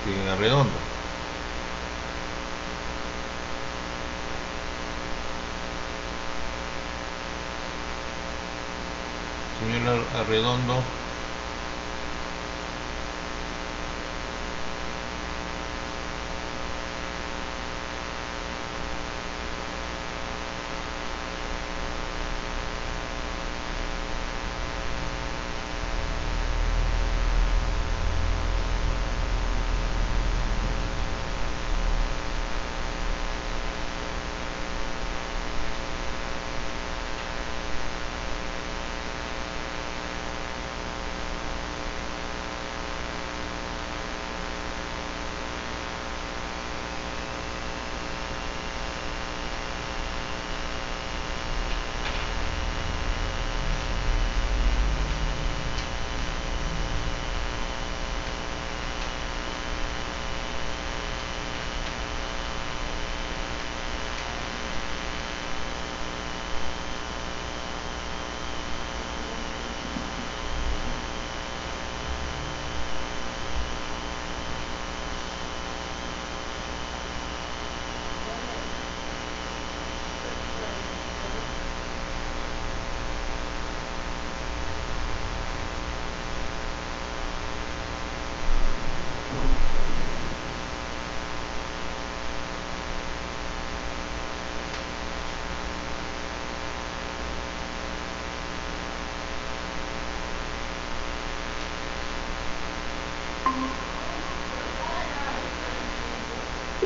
Señor Arredondo. Señor Arredondo.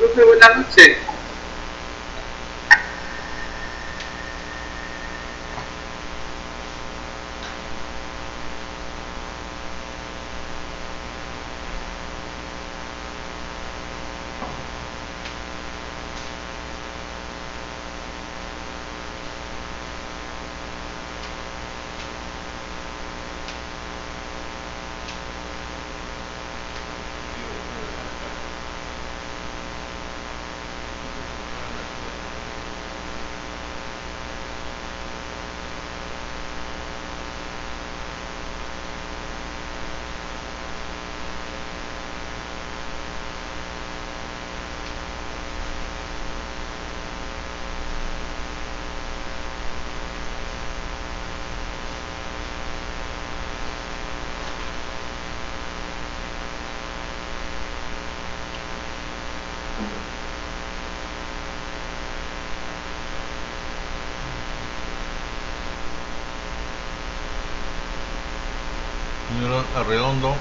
Profe, buenas noches. Señor Arredondo.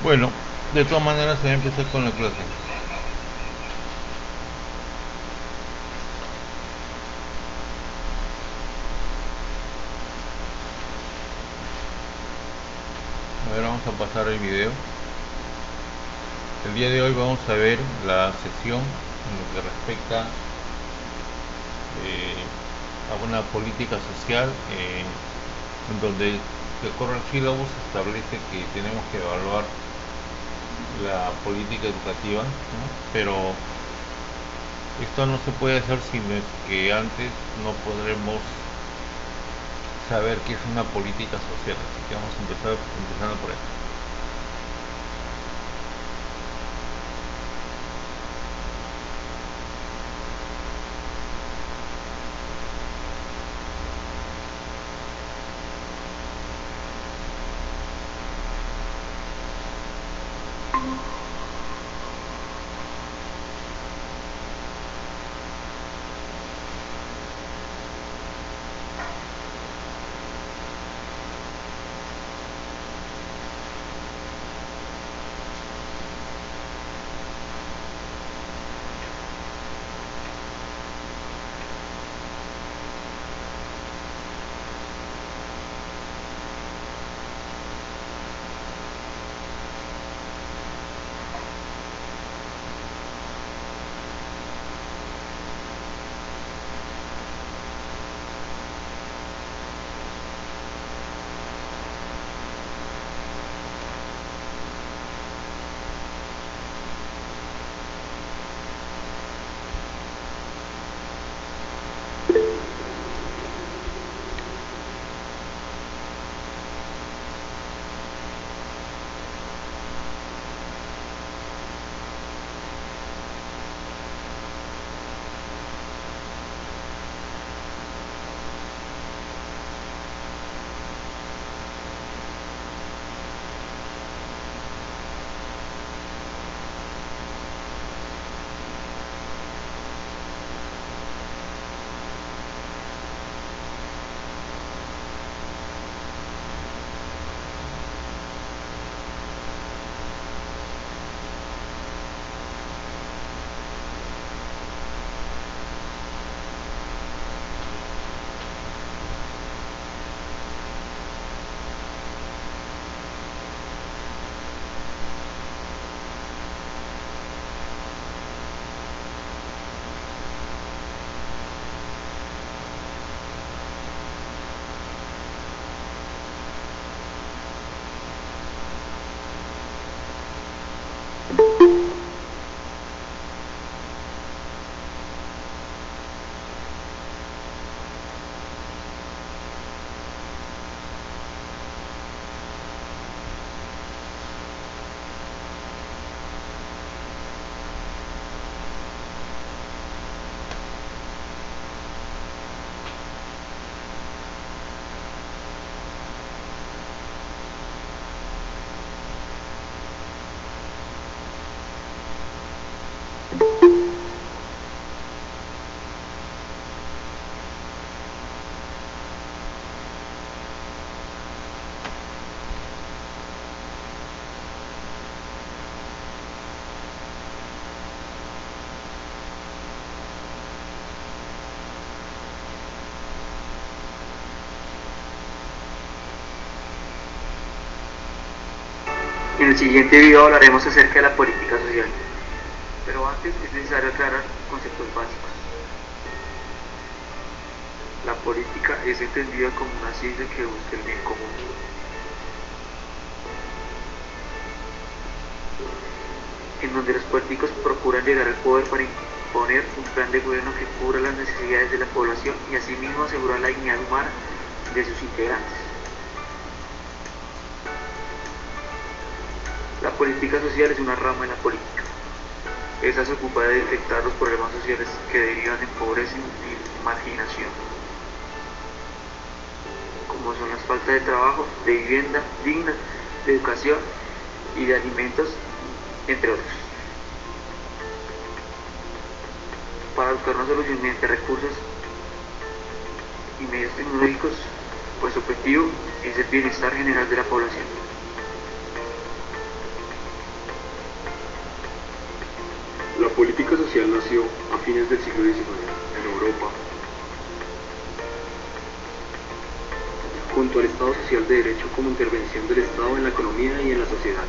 Bueno, de todas maneras se va a empezar con la clase. A ver, vamos a pasar el video. El día de hoy vamos a ver la sesión en lo que respecta a una política social, en donde de acuerdo al sílabus establece que tenemos que evaluar la política educativa, ¿no? Pero esto no se puede hacer sin que antes no podremos saber qué es una política social. Así que vamos a empezando por esto. En el siguiente video hablaremos acerca de la política social, pero antes es necesario aclarar conceptos básicos. La política es entendida como una ciencia que busca el bien común. En donde los políticos procuran llegar al poder para imponer un plan de gobierno que cubra las necesidades de la población y asimismo asegurar la dignidad humana de sus integrantes. La política social es una rama de la política. Esta se ocupa de detectar los problemas sociales que derivan de pobreza y marginación, como son las faltas de trabajo, de vivienda digna, de educación y de alimentos, entre otros. Para buscar una solución mediante recursos y medios tecnológicos, pues su objetivo es el bienestar general de la población. nació a fines del siglo XIX en Europa, junto al Estado Social de Derecho como intervención del Estado en la economía y en la sociedad.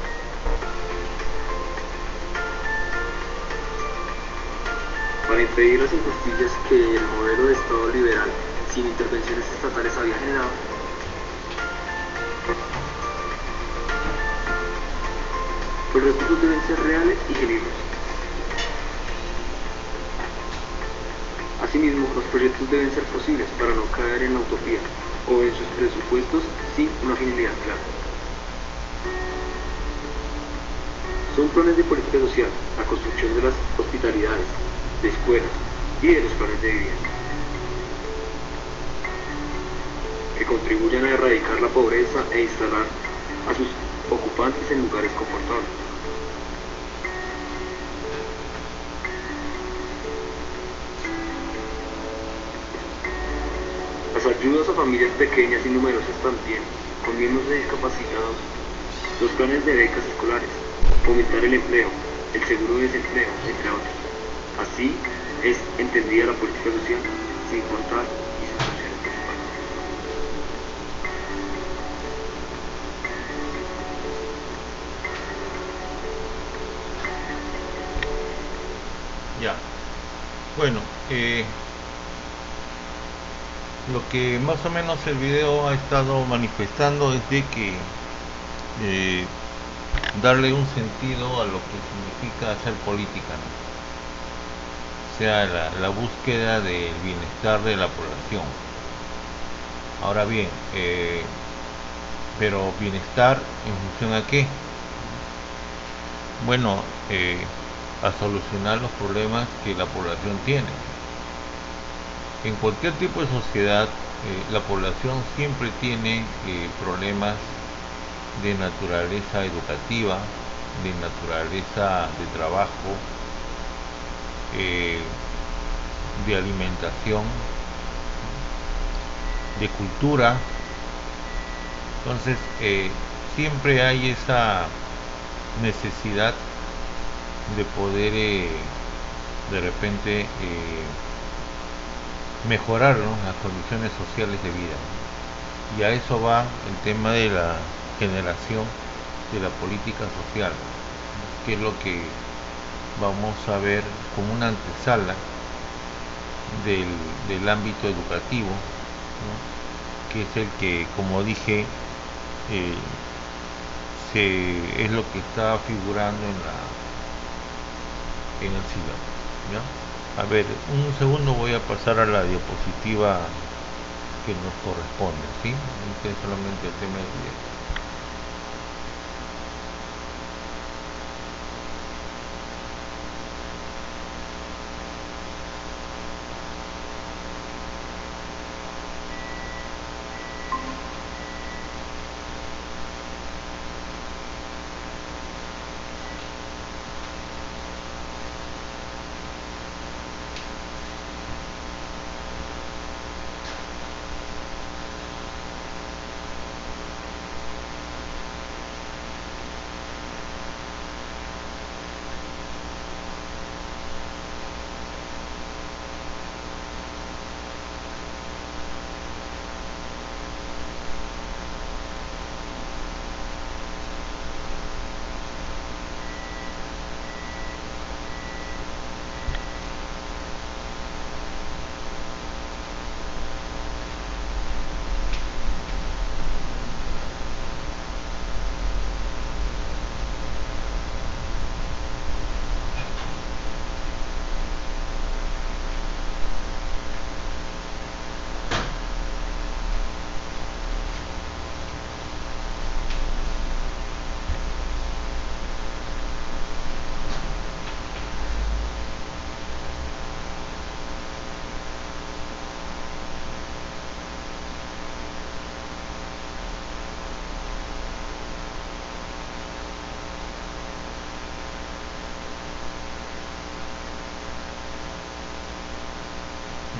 Para impedir las injusticias que el modelo de Estado liberal sin intervenciones estatales había generado, los recursos deben ser reales y genuinos. Asimismo, los proyectos deben ser posibles para no caer en la utopía o en sus presupuestos sin una finalidad clara. Son planes de política social, la construcción de las hospitalidades, de escuelas y de los planes de vivienda, que contribuyan a erradicar la pobreza e instalar a sus ocupantes en lugares confortables. Las ayudas a familias pequeñas y numerosas también, con miembros de discapacitados, los planes de becas escolares, fomentar el empleo, el seguro de desempleo, entre otros. Así es entendida la política social, sin importar y sus funciones principales. Ya. Bueno, lo que más o menos el video ha estado manifestando es de que darle un sentido a lo que significa hacer política, ¿no? O sea, la búsqueda del bienestar de la población. Ahora bien, pero bienestar en función a qué? Bueno, a solucionar los problemas que la población tiene. En cualquier tipo de sociedad, la población siempre tiene problemas de naturaleza educativa, de naturaleza de trabajo, de alimentación, de cultura. Entonces, siempre hay esa necesidad de poder de repente mejorar, ¿no?, las condiciones sociales de vida, ¿no? Y a eso va el tema de la generación de la política social, que es lo que vamos a ver como una antesala del ámbito educativo, ¿no?, que es el que, como dije, es lo que está figurando en el sílabo, ¿ya? A ver, un segundo, voy a pasar a la diapositiva que nos corresponde, ¿sí? Este es solamente el tema del video.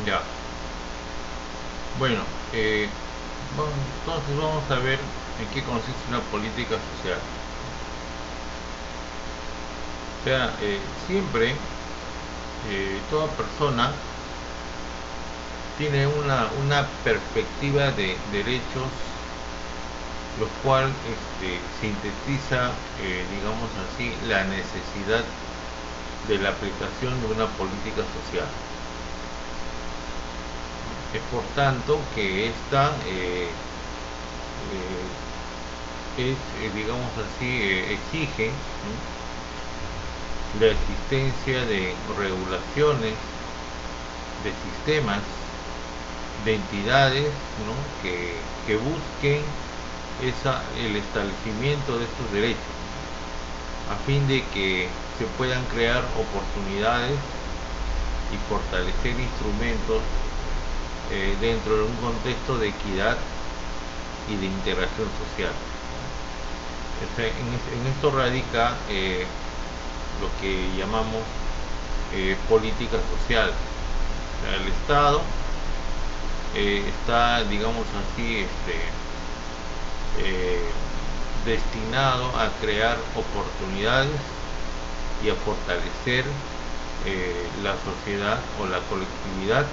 Ya. Bueno, entonces vamos a ver en qué consiste una política social. O sea, siempre toda persona tiene una perspectiva de derechos, lo cual sintetiza, digamos así, la necesidad de la aplicación de una política social. Es por tanto que esta digamos así, exige, ¿no?, la existencia de regulaciones, de sistemas, de entidades, ¿no?, que busquen el establecimiento de estos derechos, ¿no?, a fin de que se puedan crear oportunidades y fortalecer instrumentos dentro de un contexto de equidad y de integración social. En esto radica lo que llamamos política social. O sea, el Estado está, digamos así, destinado a crear oportunidades y a fortalecer la sociedad o la colectividad,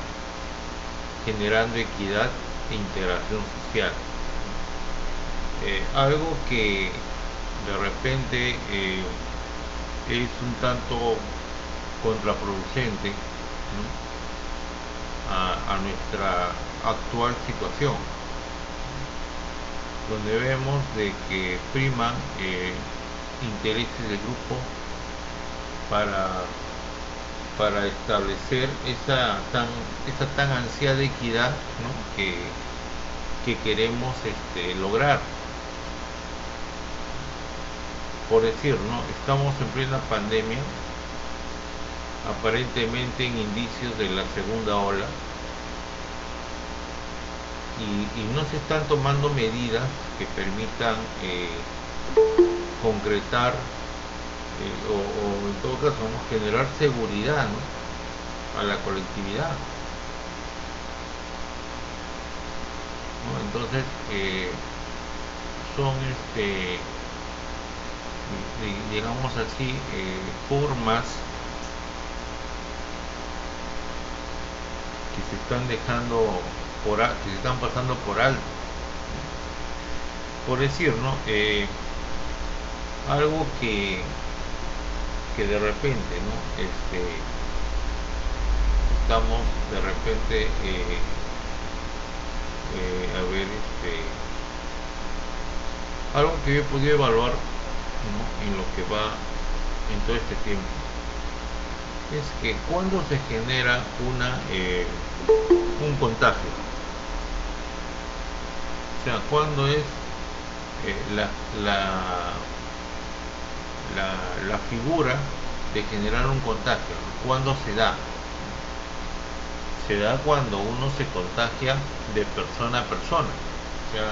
generando equidad e integración social. Algo que de repente es un tanto contraproducente, ¿no?, a nuestra actual situación, donde vemos de que priman intereses de grupo para establecer esa tan ansiada equidad, ¿no?, que queremos lograr. Por decir, ¿no?, estamos en plena pandemia, aparentemente en indicios de la segunda ola, y no se están tomando medidas que permitan concretar o en todo caso, ¿no?, generar seguridad, ¿no?, a la colectividad, ¿no? Entonces son digamos así, formas que se están dejando que se están pasando por alto. Por decir, ¿no?, algo que de repente, ¿no?, estamos de repente a ver, algo que yo he podido evaluar, ¿no?, en lo que va en todo este tiempo, es que cuando se genera un contagio, o sea, cuando es la figura de generar un contagio, cuando se da cuando uno se contagia de persona a persona. O sea,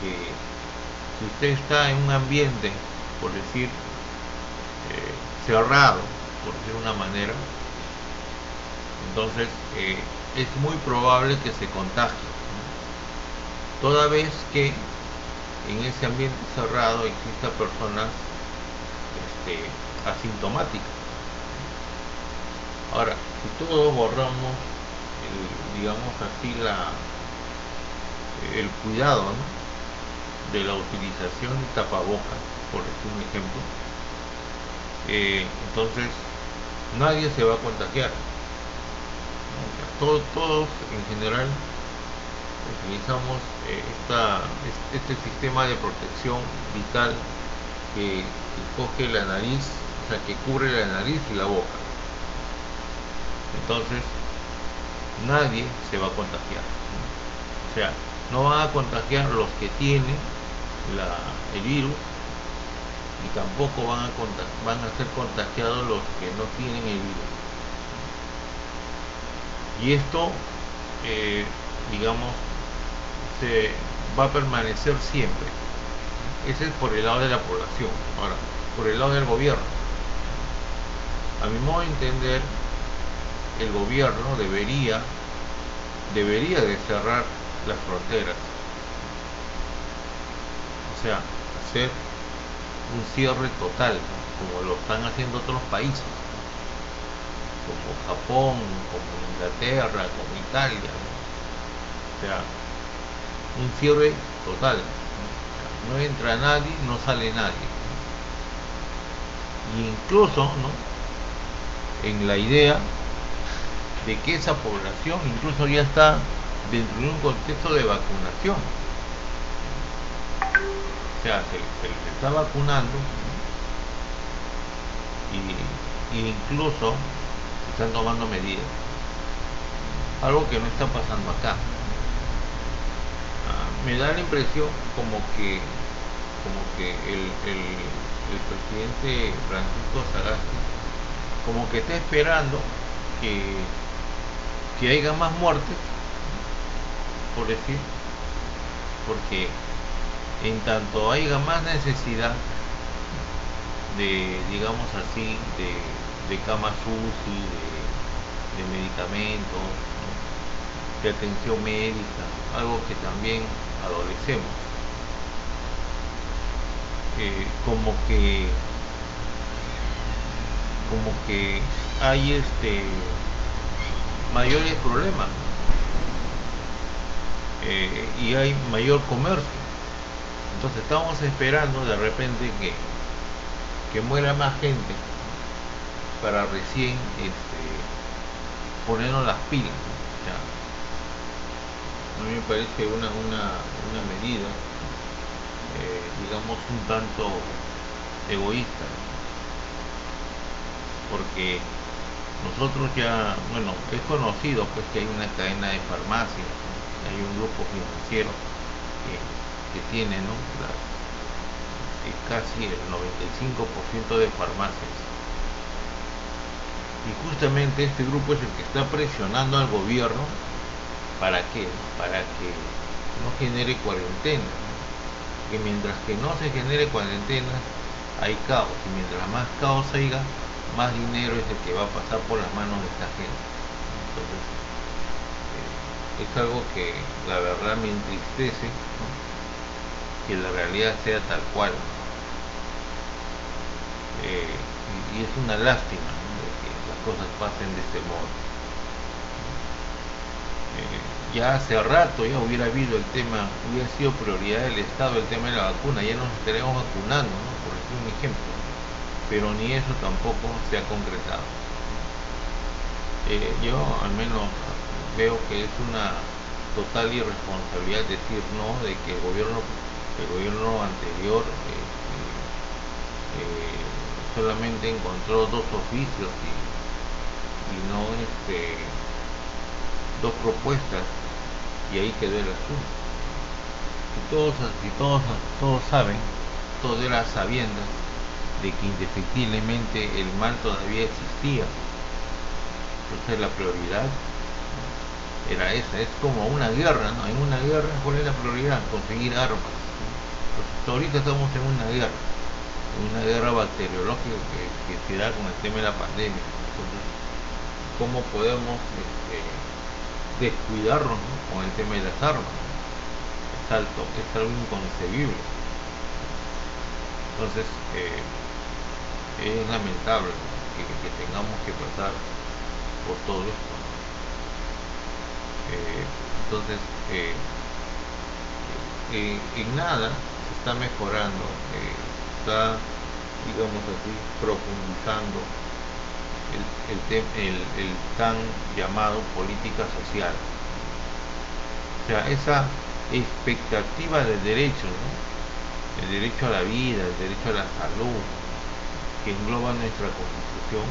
que si usted está en un ambiente, por decir, cerrado, por decir de una manera, entonces es muy probable que se contagie, ¿no?, toda vez que en ese ambiente cerrado existan personas asintomáticas. Ahora, si todos borramos digamos así, el cuidado, ¿no?, de la utilización de tapabocas, por decir un ejemplo, entonces nadie se va a contagiar, ¿no? Todos en general utilizamos este sistema de protección vital que coge la nariz, o sea, que cubre la nariz y la boca. Entonces nadie se va a contagiar, ¿no? O sea, no van a contagiar los que tienen el virus, y tampoco van a ser contagiados los que no tienen el virus. Y esto, digamos, se va a permanecer siempre. Ese es por el lado de la población. Ahora, por el lado del gobierno, a mi modo de entender, el gobierno debería de cerrar las fronteras, o sea, hacer un cierre total, ¿no?, como lo están haciendo otros países. como Japón, como Inglaterra, como Italia, ¿no? O sea, un cierre total, ¿no? No entra nadie, no sale nadie. Y incluso, ¿no?, en la idea de que esa población incluso ya está dentro de un contexto de vacunación. O sea, se les está vacunando, ¿no? Y incluso se están tomando medidas. Algo que no está pasando acá. Me da la impresión como que el presidente Francisco Sagasti como que está esperando que haya más muertes, por decir, porque en tanto haya más necesidad de, digamos así, de camas UCI, de medicamentos, ¿no?, de atención médica, algo que también adolecemos. Como que hay mayores problemas, y hay mayor comercio. Entonces estamos esperando de repente que muera más gente para recién ponernos las pilas, ¿no? O sea, a mí me parece una medida, digamos, un tanto egoísta, ¿no? Porque nosotros ya, bueno, es conocido pues que hay una cadena de farmacias, ¿no? Hay un grupo financiero que tiene, ¿no?, casi el 95% de farmacias. Y justamente este grupo es el que está presionando al gobierno. ¿Para qué? Para que no genere cuarentena, ¿no? Que mientras que no se genere cuarentena hay caos, y mientras más caos haya, más dinero es el que va a pasar por las manos de esta gente. Entonces, es algo que la verdad me entristece, ¿no?, que la realidad sea tal cual, ¿no? Y es una lástima, ¿no?, de que las cosas pasen de este modo. Ya hace rato ya hubiera habido el tema, hubiera sido prioridad del Estado el tema de la vacuna, ya nos estaríamos vacunando, ¿no?, por decir un ejemplo, ¿no? Pero ni eso tampoco se ha concretado. Yo al menos veo que es una total irresponsabilidad decir no, de que el gobierno anterior solamente encontró 2 oficios y no dos propuestas, y ahí quedó el asunto. Y todos saben, todos eran sabiendas de que indefectiblemente el mal todavía existía. Entonces la prioridad era esa. Es como una guerra, ¿no? En una guerra, ¿cuál es la prioridad? Conseguir armas, ¿no? Entonces ahorita estamos en una guerra bacteriológica que se da con el tema de la pandemia. Entonces, ¿cómo podemos descuidarnos, ¿no?, con el tema de las armas? Es algo inconcebible. Entonces, es lamentable, ¿no?, que tengamos que pasar por todo esto, ¿no? Entonces, en nada se está mejorando, está, digamos así, profundizando el tan llamado política social. O sea, esa expectativa del derecho, ¿no?, el derecho a la vida, el derecho a la salud, que engloba nuestra Constitución,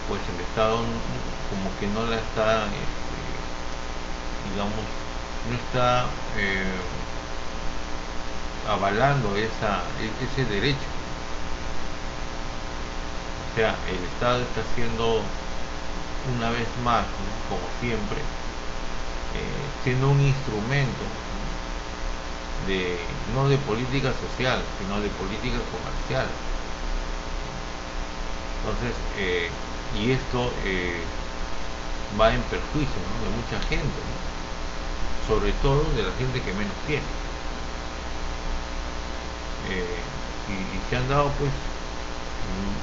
pues el Estado como que no la está, digamos, no está avalando ese derecho. O sea, el Estado está haciendo una vez más, ¿no?, como siempre, siendo un instrumento, ¿no?, no de política social, sino de política comercial. Entonces, y esto va en perjuicio, ¿no?, de mucha gente, ¿no?, sobre todo de la gente que menos tiene. Y se han dado pues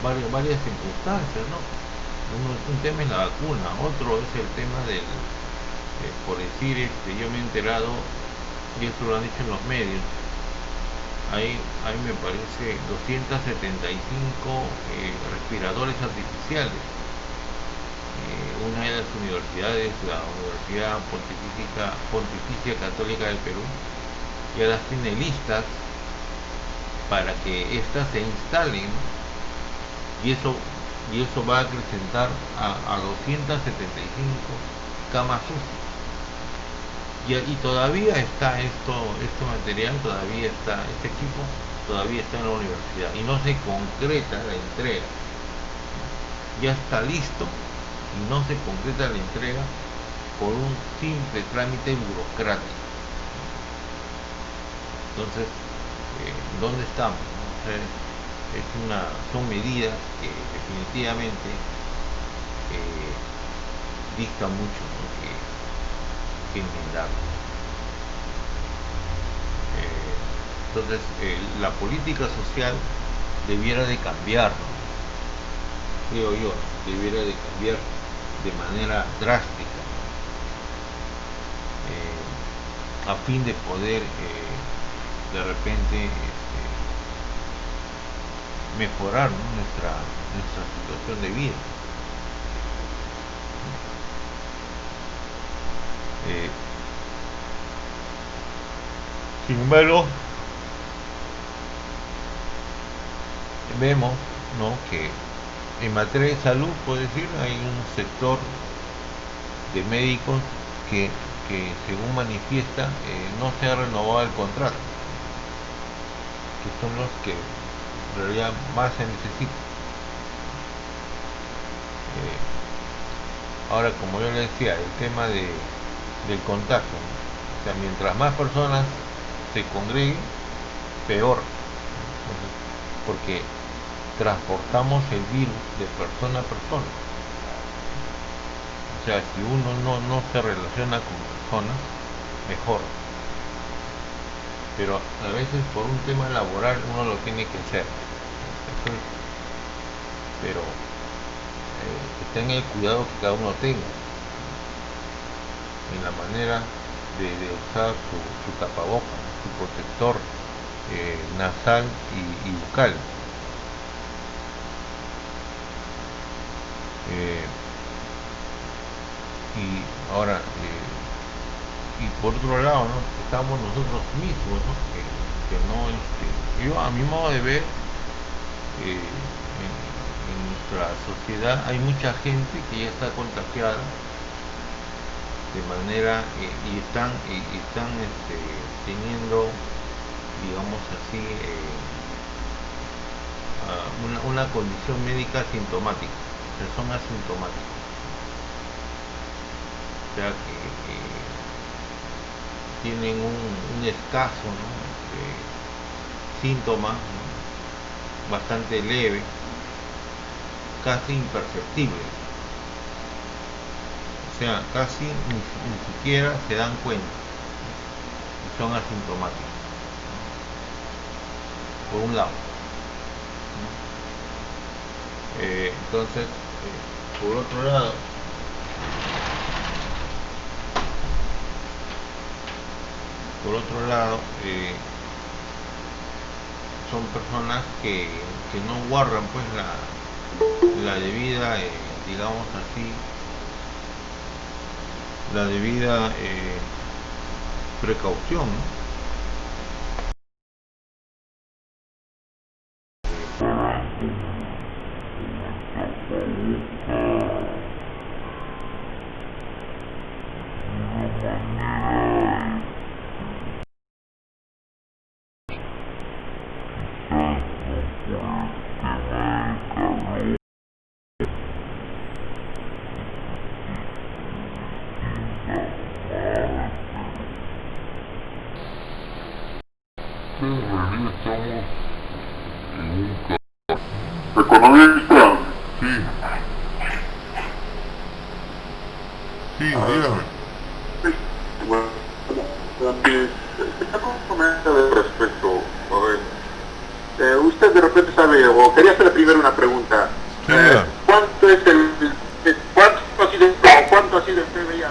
varias circunstancias, ¿no? Un tema es la vacuna, otro es el tema del, por decir, yo me he enterado, y esto lo han dicho en los medios, hay me parece 275 respiradores artificiales. Una de las universidades, la Universidad Pontificia Católica del Perú, ya las tiene listas para que éstas se instalen, y eso va a acrecentar a 275 camas UCI. Y todavía está este material, este equipo todavía está en la universidad y no se concreta la entrega. Ya está listo y no se concreta la entrega por un simple trámite burocrático. Entonces, ¿dónde estamos? O sea, son medidas que definitivamente dista mucho, ¿no? que enmendar. Entonces, la política social debiera de cambiar, ¿no? Creo yo, debiera de cambiar de manera drástica, a fin de poder de repente mejorar, ¿no? nuestra situación de vida. Sin embargo, vemos, ¿no? que en materia de salud, puedo decir, hay un sector de médicos que según manifiesta, no se ha renovado el contrato, que son los que en realidad más se necesitan. Ahora, como yo le decía, el tema del contagio, ¿no? O sea, mientras más personas se congreguen, peor. Entonces, porque transportamos el virus de persona a persona. O sea, si uno no se relaciona con personas, mejor. Pero a veces por un tema laboral uno lo tiene que hacer. Pero que tenga el cuidado que cada uno tenga en la manera de usar su tapaboca, su protector nasal y bucal. Y ahora, y por otro lado, ¿no? Estamos nosotros mismos, ¿no? que no, yo a mi modo de ver, en nuestra sociedad hay mucha gente que ya está contagiada de manera y están teniendo, digamos así, una condición médica asintomática, o sea, son asintomáticos, o sea que tienen un escaso, ¿no? síntoma, ¿no? bastante leve, casi imperceptible, o sea, casi ni siquiera se dan cuenta, y son asintomáticos, por un lado, ¿no? Entonces, por otro lado, son personas que no guardan pues la debida, digamos así, la debida precaución, ¿no? Economista, Sí, sí, dígame. bueno, comenta de respecto, a ver, usted de repente sabe, o quería hacerle primero una pregunta, Sí, ¿cuánto es el ¿cuánto ha sido el PBI?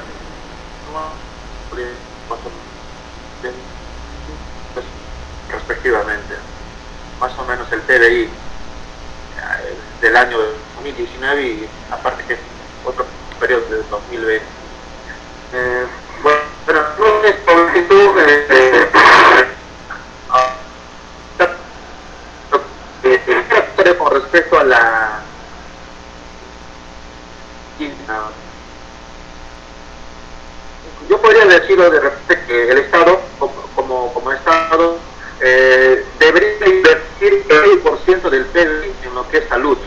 Respectivamente, más o menos el PBI del año 2019 y aparte que otro periodo de 2020. Bueno, no es por con respecto a la yo podría decirlo de repente que el Estado, como Estado, debería invertir el 20% del PIB en lo que es salud.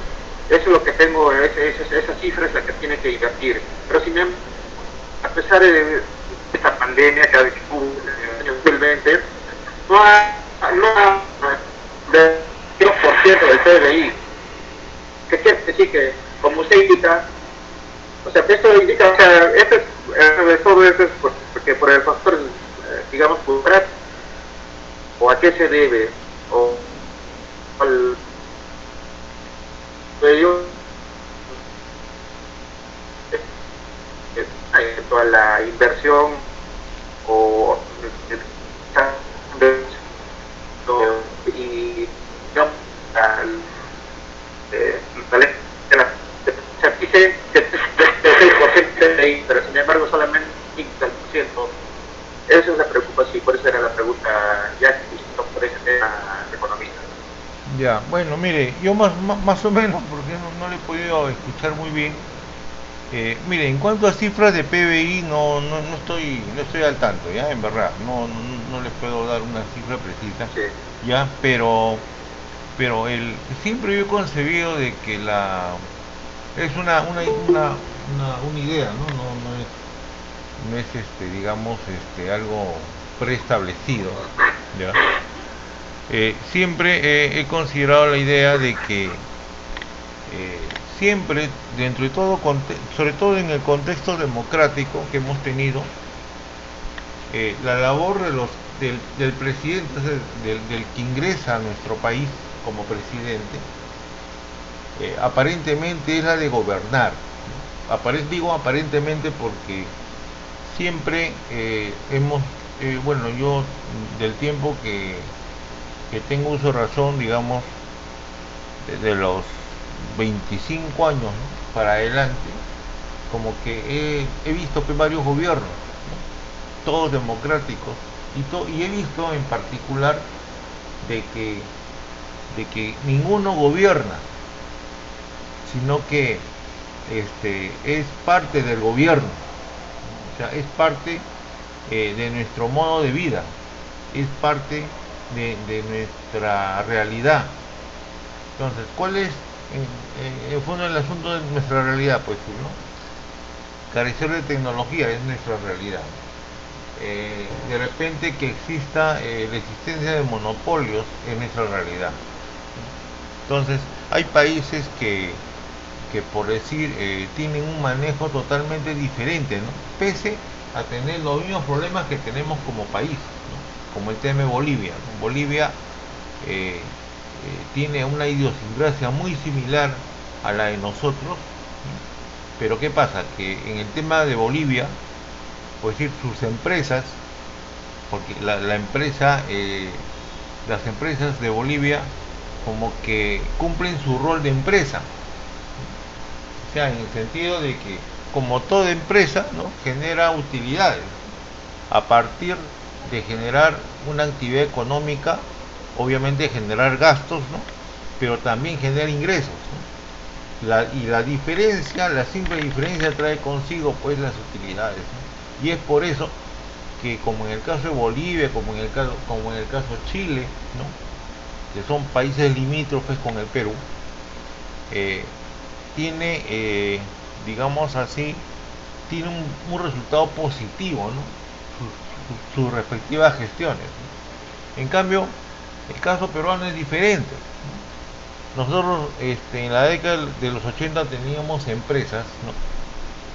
Eso es lo que tengo, esa cifra es la que tiene que invertir. Pero sin embargo, a pesar de esta pandemia que hubo en el año 2020, no ha del 2% del PBI. ¿Qué quiere decir? Que, como usted indica, o sea, esto indica, o sea, todo esto es porque por el factor, digamos, cultural, o a qué se debe, o al a la inversión o y digamos se dice que 6% de ahí, pero sin embargo solamente 5%. Esa es la preocupación y por eso era la pregunta ya por ese tema economista. Ya, bueno, mire, yo más o menos, porque no le he podido escuchar muy bien. Mire, en cuanto a cifras de PBI, no estoy al tanto, ya, en verdad, no les puedo dar una cifra precisa, Sí. ya, pero siempre yo he concebido de que es una idea, no es digamos, algo preestablecido, ya. Siempre he considerado la idea de que siempre, dentro de todo, sobre todo en el contexto democrático que hemos tenido, la labor del presidente, del que ingresa a nuestro país como presidente, aparentemente es la de gobernar. Digo aparentemente porque siempre bueno, yo del tiempo que tengo uso de razón, digamos, de los 25 años, ¿no?, para adelante, como que he visto que varios gobiernos, ¿no?, todos democráticos, y he visto en particular de que ninguno gobierna, sino que es parte del gobierno, o sea, es parte de nuestro modo de vida, es parte de nuestra realidad. Entonces, ¿cuál es en el fondo el asunto de nuestra realidad? Pues, ¿no? Carecer de tecnología es nuestra realidad. De repente que exista la existencia de monopolios es nuestra realidad. Entonces, hay países que por decir, tienen un manejo totalmente diferente, ¿no?, pese a tener los mismos problemas que tenemos como país, ¿no?, como el tema de Bolivia, ¿no? Bolivia tiene una idiosincrasia muy similar a la de nosotros, ¿no? Pero ¿qué pasa? Que en el tema de Bolivia, por decir, sus empresas, porque las empresas de Bolivia como que cumplen su rol de empresa, o sea, en el sentido de que, como toda empresa, ¿no?, genera utilidades a partir de generar una actividad económica, obviamente generar gastos, ¿no?, pero también genera ingresos, ¿no? Y la simple diferencia trae consigo pues las utilidades, ¿no? Y es por eso que, como en el caso de Bolivia, como en el caso de Chile, ¿no?, que son países limítrofes con el Perú, tiene, digamos así, tiene un resultado positivo, ¿no?, sus respectivas gestiones, ¿no? En cambio, el caso peruano es diferente, ¿no? Nosotros en la década de los 80 teníamos empresas, ¿no?,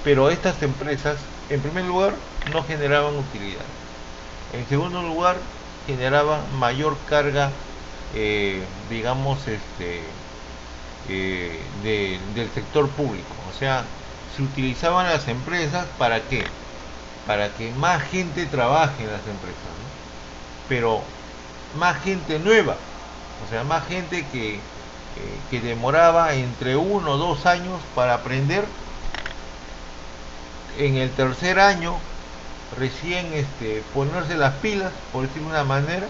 pero estas empresas, en primer lugar, no generaban utilidad. En segundo lugar, generaban mayor carga, digamos, del sector público. O sea, se utilizaban las empresas ¿para qué? Para que más gente trabaje en las empresas, ¿no? Pero más gente nueva, o sea, más gente que demoraba entre 1 o 2 años para aprender. En el tercer año recién ponerse las pilas, por decirlo de una manera.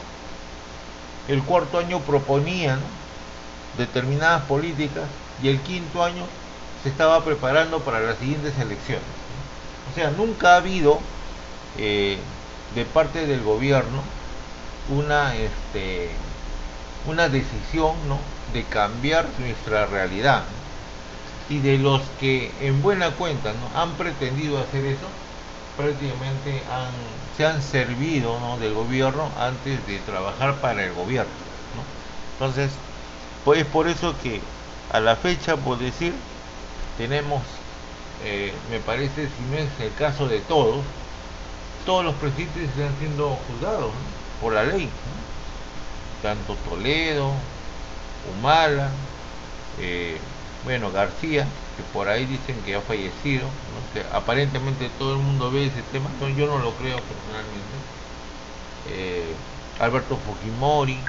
El cuarto año proponían, ¿no?, determinadas políticas, y el quinto año se estaba preparando para las siguientes elecciones, ¿no? O sea, nunca ha habido de parte del gobierno una decisión, ¿no?, de cambiar nuestra realidad, ¿no? Y de los que en buena cuenta, ¿no?, han pretendido hacer eso, prácticamente se han servido, ¿no?, del gobierno antes de trabajar para el gobierno, ¿no? Entonces, pues es por eso que a la fecha, por decir, tenemos, me parece, si no es el caso de todos los presidentes están siendo juzgados, ¿no?, por la ley, ¿no? Tanto Toledo, Humala, bueno, García, que por ahí dicen que ha fallecido, ¿no? Que aparentemente todo el mundo ve ese tema, no, yo no lo creo personalmente. Alberto Fujimori, ¿no?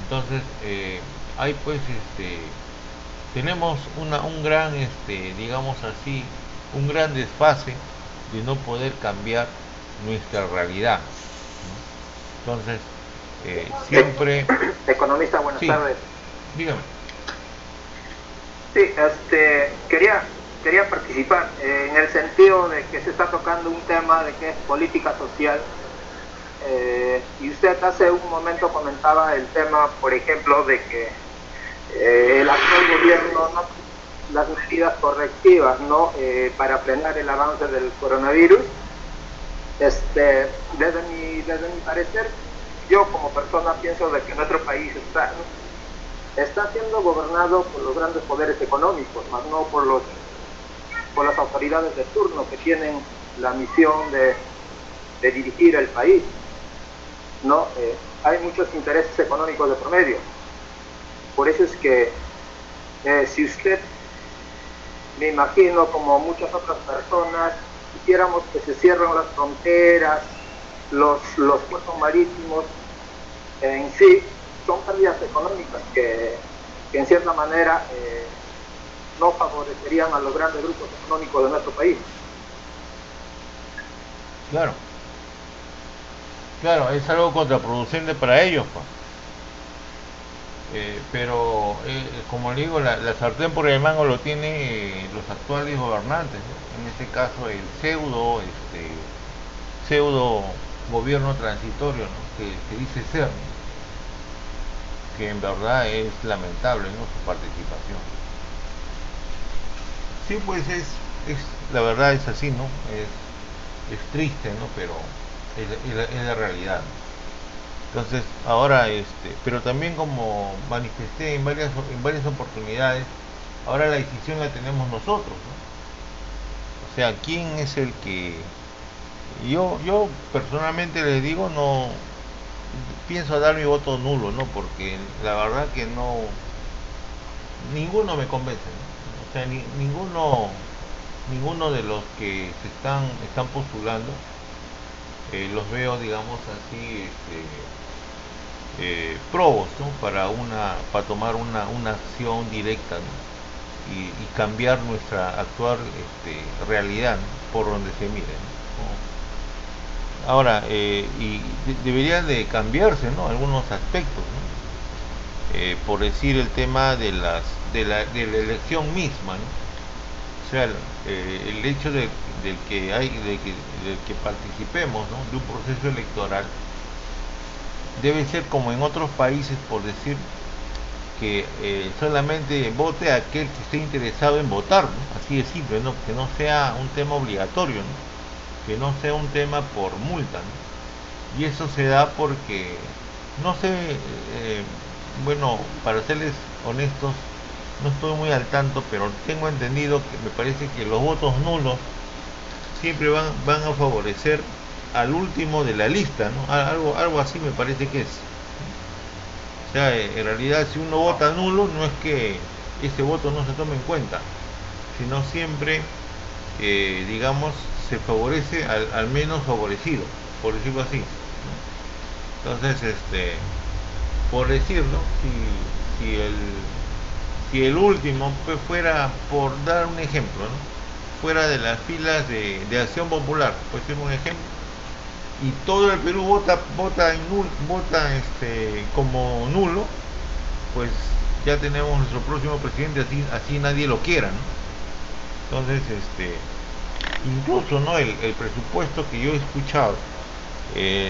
Entonces, hay pues, tenemos un gran, digamos así, un gran desfase de no poder cambiar nuestra realidad, ¿no? Entonces, siempre... Economista, buenas Sí, tardes. dígame. Sí, quería participar en el sentido de que se está tocando un tema de que es política social, y usted hace un momento comentaba el tema, por ejemplo, de que el actual gobierno, ¿no?, las medidas correctivas, ¿no?, para frenar el avance del coronavirus, desde mi parecer, yo como persona pienso de que nuestro país está siendo gobernado por los grandes poderes económicos, más no por las autoridades de turno que tienen la misión de dirigir el país, ¿no? Hay muchos intereses económicos de promedio. Por eso es que si usted, me imagino, como muchas otras personas, quisiéramos que se cierren las fronteras, los puertos marítimos, en sí son pérdidas económicas que en cierta manera no favorecerían a los grandes grupos económicos de nuestro país. Claro, es algo contraproducente para ellos, pues. Pero como le digo, la sartén por el mango lo tienen los actuales gobernantes, ¿no? En este caso el pseudo gobierno transitorio, ¿no?, que dice ser, ¿no?, que en verdad es lamentable, ¿no?, su participación. Sí, pues la verdad es así, ¿no? Es triste, ¿no? Pero es la realidad, ¿no? Entonces, ahora, pero también, como manifesté en varias oportunidades, ahora la decisión la tenemos nosotros, ¿no? O sea, ¿quién es el que... Yo personalmente les digo, no pienso dar mi voto nulo, ¿no? Porque la verdad que no, ninguno me convence, ¿no? O sea, ninguno de los que se están postulando, los veo, digamos así, probos, ¿no?, para tomar una acción directa, ¿no?, y cambiar nuestra actual realidad, ¿no?, por donde se mire, ¿no? Ahora, deberían de cambiarse, ¿no?, algunos aspectos, ¿no? Por decir, el tema de la elección misma, ¿no? O sea, el hecho del que participemos, ¿no?, de un proceso electoral debe ser como en otros países, por decir, que solamente vote aquel que esté interesado en votar, ¿no? Así de simple, ¿no? Que no sea un tema obligatorio, ¿no?, que no sea un tema por multa, ¿no? Y eso se da porque, no sé, bueno, para serles honestos, no estoy muy al tanto, pero tengo entendido que me parece que los votos nulos siempre van a favorecer al último de la lista, ¿no? Algo así me parece que es. O sea, en realidad, si uno vota nulo, no es que ese voto no se tome en cuenta, sino siempre, digamos, se favorece al menos favorecido, por decirlo así, ¿no? Entonces, por decirlo, si el último pues, fuera, por dar un ejemplo, ¿no? Fuera de las filas de Acción Popular, por decir un ejemplo, y todo el Perú vota como nulo, pues ya tenemos nuestro próximo presidente, así nadie lo quiera, ¿no? Entonces, incluso, ¿no? El presupuesto que yo he escuchado,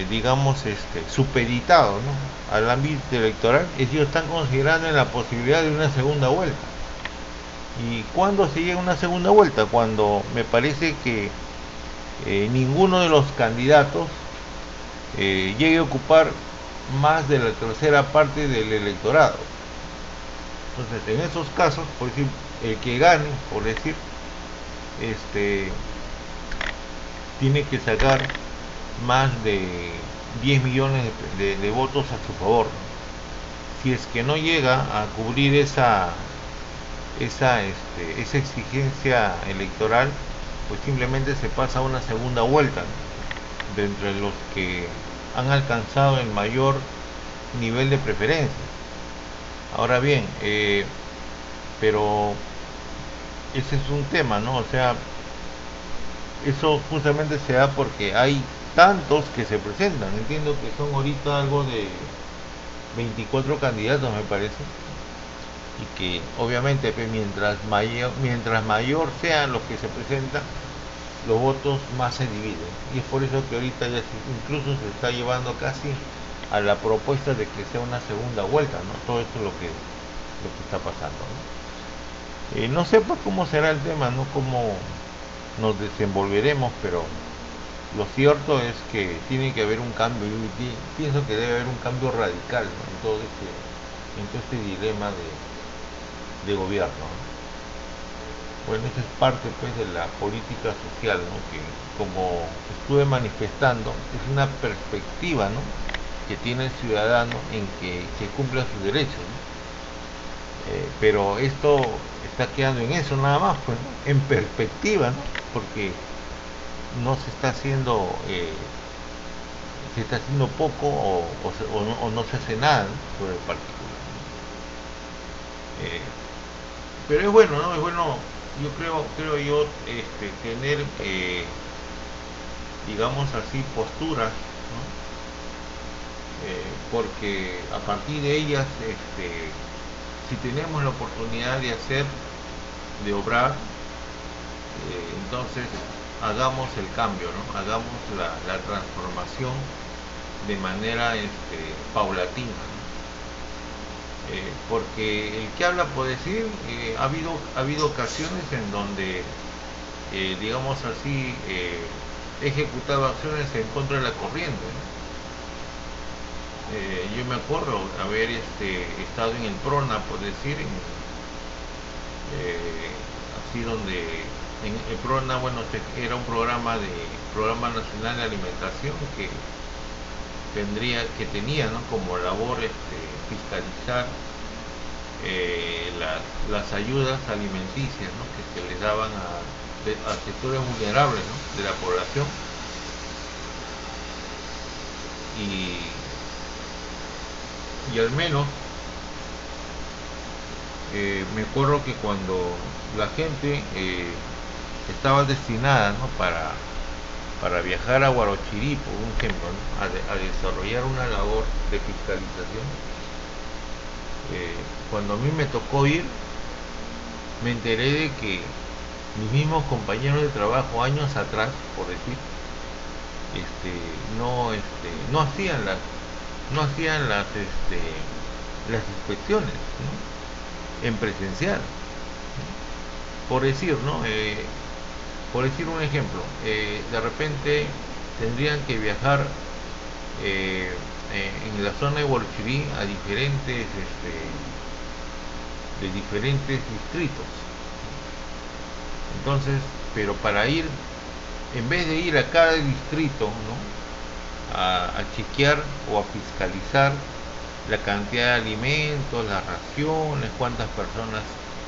digamos, supeditado, ¿no? Al ámbito electoral, ellos están considerando en la posibilidad de una segunda vuelta. ¿Y cuándo se llega a una segunda vuelta? Cuando me parece que ninguno de los candidatos llegue a ocupar más de la tercera parte del electorado. Entonces, en esos casos, por decir, el que gane, por decir, tiene que sacar más de 10 millones de votos a su favor. Si es que no llega a cubrir esa exigencia electoral, pues simplemente se pasa a una segunda vuelta, ¿no? De entre los que han alcanzado el mayor nivel de preferencia. Ahora bien, pero ese es un tema, ¿no? O sea, eso justamente se da porque hay tantos que se presentan. Entiendo que son ahorita algo de 24 candidatos, me parece, y que obviamente pues, mientras mayor sean los que se presentan, los votos más se dividen, y es por eso que ahorita ya incluso se está llevando casi a la propuesta de que sea una segunda vuelta, ¿no? Todo esto es lo que está pasando, ¿no? No sé pues cómo será el tema, ¿no? Cómo nos desenvolveremos, pero lo cierto es que tiene que haber un cambio, y pienso que debe haber un cambio radical, ¿no? en todo este dilema de gobierno, ¿no? Bueno, esa es parte pues de la política social, ¿no? Que como estuve manifestando, es una perspectiva, ¿no? que tiene el ciudadano en que se cumplan sus derechos, ¿no? Pero esto está quedando en eso nada más, pues, ¿no? En perspectiva, ¿no? Porque no se está haciendo poco o no se hace nada, ¿no? sobre el particular, ¿no? Pero es bueno, ¿no? Es bueno, yo creo yo tener digamos así posturas, ¿no? Porque a partir de ellas si tenemos la oportunidad de obrar, entonces hagamos el cambio, ¿no? Hagamos la transformación de manera paulatina, ¿no? Porque el que habla por decir, ha habido ocasiones en donde digamos así he ejecutado acciones en contra de la corriente, ¿no? Yo me acuerdo haber estado en el PRONA, por decir, así donde en el PRONA, bueno, era un programa nacional de alimentación que tenía, ¿no? como labor fiscalizar las ayudas alimenticias, ¿no? que se les daban a sectores vulnerables, ¿no? de la población. Y al menos me acuerdo que cuando la gente estaba destinada, ¿no? para viajar a Huarochirí, por ejemplo, ¿no? a desarrollar una labor de fiscalización, cuando a mí me tocó ir, me enteré de que mis mismos compañeros de trabajo años atrás, por decir, no hacían las inspecciones, ¿no? en presencial, ¿no? Por decir, ¿no? Por decir un ejemplo, de repente tendrían que viajar en la zona de Huarochirí a de diferentes distritos. Entonces, pero para ir, en vez de ir a cada distrito, ¿no? a chequear o a fiscalizar la cantidad de alimentos, las raciones, cuántas personas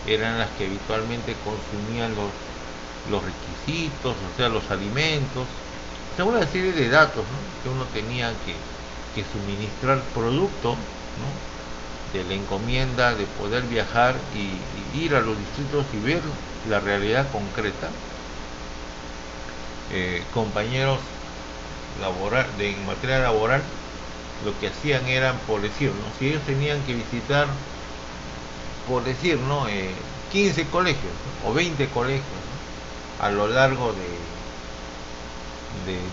eran las que habitualmente consumían los requisitos, o sea, los alimentos, o sea, una serie de datos, ¿no?, que uno tenía que suministrar producto, ¿no?, de la encomienda de poder viajar y ir a los distritos y ver la realidad concreta. Compañeros en materia laboral, lo que hacían eran, por decir, ¿no?, si ellos tenían que visitar, por decir, ¿no?, 15 colegios, ¿no?, o 20 colegios, ¿no?, a lo largo de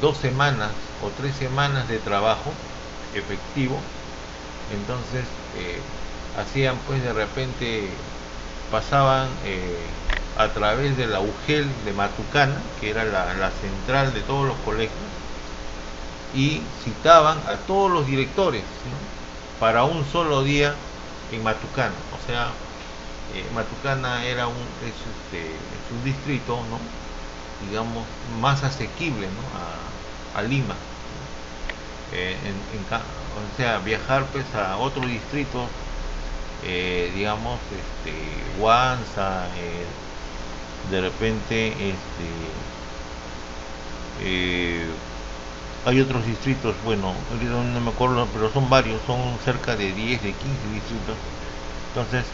2 semanas o 3 semanas de trabajo efectivo, entonces hacían, pues, de repente pasaban a través de la UGEL de Matucana, que era la central de todos los colegios, y citaban a todos los directores, ¿no?, para un solo día en Matucana. O sea, Matucana es un distrito, ¿no?, digamos, más asequible, ¿no?, a Lima. O sea, viajar, pues, a otro distrito, digamos, Huanza, de repente hay otros distritos, bueno, no me acuerdo, pero son varios, son cerca de 10, de 15 distritos. Entonces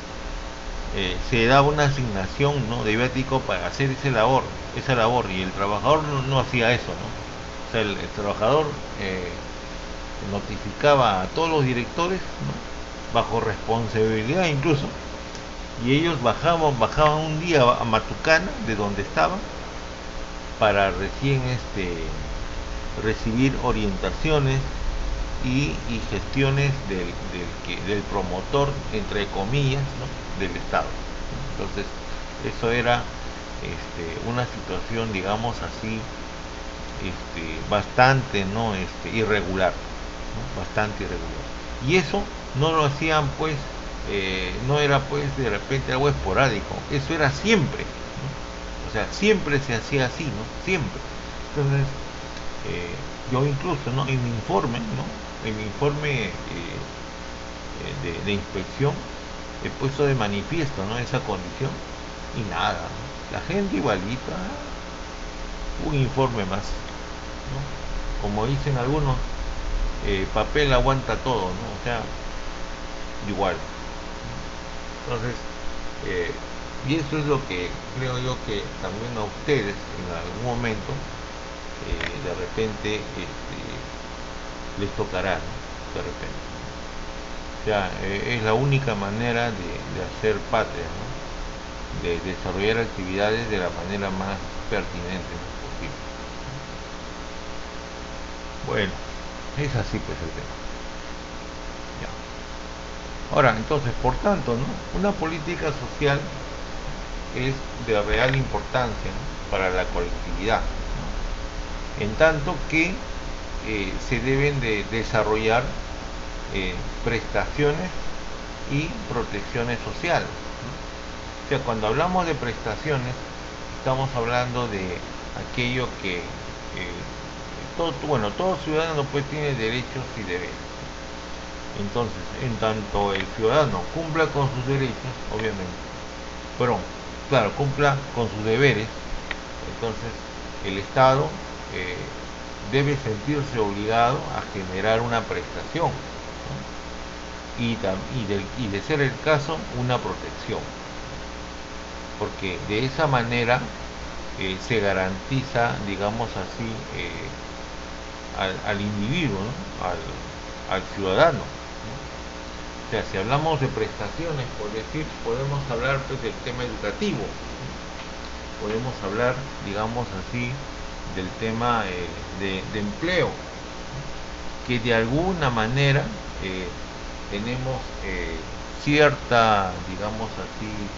se daba una asignación, ¿no?, de viático para hacer esa labor, y el trabajador no hacía eso, ¿no? O sea, el trabajador notificaba a todos los directores, ¿no?, bajo responsabilidad incluso, y ellos bajaban un día a Matucana, de donde estaban, para recién recibir orientaciones y gestiones del promotor, entre comillas, ¿no?, del Estado. Entonces, eso era una situación, digamos así, bastante, ¿no?, irregular, ¿no?, bastante irregular. Y eso no lo hacían, pues, no era, pues, de repente algo esporádico, eso era siempre, ¿no? O sea, siempre se hacía así, ¿no? Siempre. Entonces, yo incluso, ¿no?, en mi informe, ¿no?, en mi informe de inspección, he puesto de manifiesto, ¿no?, esa condición, y nada, ¿no?, la gente igualita, un informe más, ¿no? Como dicen algunos, papel aguanta todo, ¿no? O sea, igual. Entonces, y eso es lo que creo yo que también a ustedes en algún momento, de repente, les tocará, ¿no?, de repente. O sea, es la única manera de hacer patria, ¿no?, de desarrollar actividades de la manera más pertinente, ¿no?, posible. Bueno, es así, pues, el tema. Ya. Ahora, entonces, por tanto, ¿no?, una política social es de real importancia, ¿no?, para la colectividad, ¿no?, en tanto que se deben de desarrollar prestaciones y protecciones sociales, ¿no? O sea, cuando hablamos de prestaciones, estamos hablando de aquello que todo ciudadano, pues, tiene derechos y deberes. Entonces, en tanto el ciudadano cumpla con sus derechos, obviamente, pero claro, cumpla con sus deberes, entonces el Estado debe sentirse obligado a generar una prestación, ¿no?, y de ser el caso, una protección, porque de esa manera se garantiza, digamos así, al individuo, ¿no?, al ciudadano, ¿no? O sea, si hablamos de prestaciones, por decir, podemos hablar, pues, del tema educativo, ¿no? Podemos hablar, digamos así, del tema de empleo, ¿no?, que de alguna manera tenemos cierta, digamos así,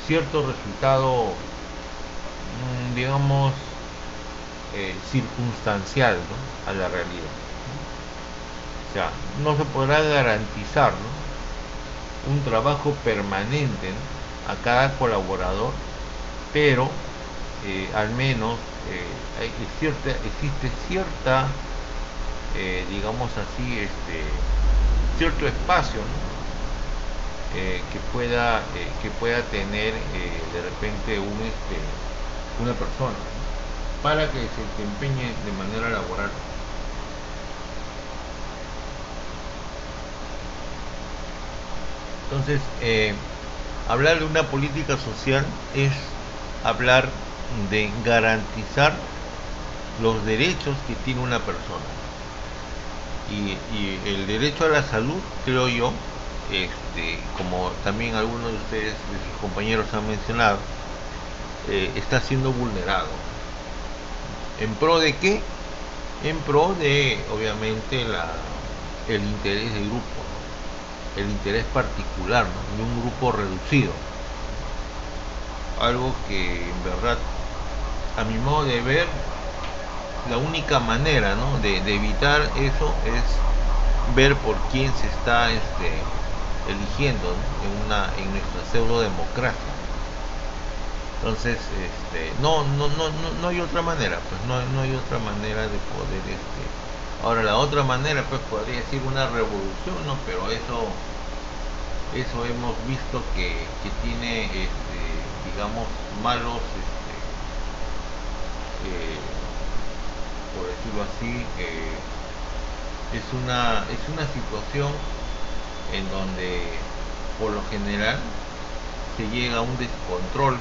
cierto resultado, digamos, circunstancial, ¿no?, a la realidad, ¿no? O sea, no se podrá garantizar, ¿no?, un trabajo permanente, ¿no?, a cada colaborador, pero al menos existe cierta, digamos así, cierto espacio, ¿no?, que pueda tener de repente una persona, ¿no? Para que se desempeñe de manera laboral. Entonces, hablar de una política social es hablar de garantizar los derechos que tiene una persona. Y el derecho a la salud, creo yo, como también algunos de ustedes, de sus compañeros han mencionado, está siendo vulnerado. ¿En pro de qué? En pro de, obviamente, el interés del grupo, ¿no? El interés particular, ¿no? De un grupo reducido. Algo que, en verdad, a mi modo de ver, la única manera, ¿no?, de evitar eso es ver por quién se está eligiendo, ¿no?, en nuestra pseudo democracia. Entonces, no hay otra manera, pues no hay otra manera de poder ahora la otra manera, pues podría decir una revolución, ¿no? Pero eso hemos visto que tiene digamos malos por decirlo así, es una situación en donde por lo general se llega a un descontrol, ¿no?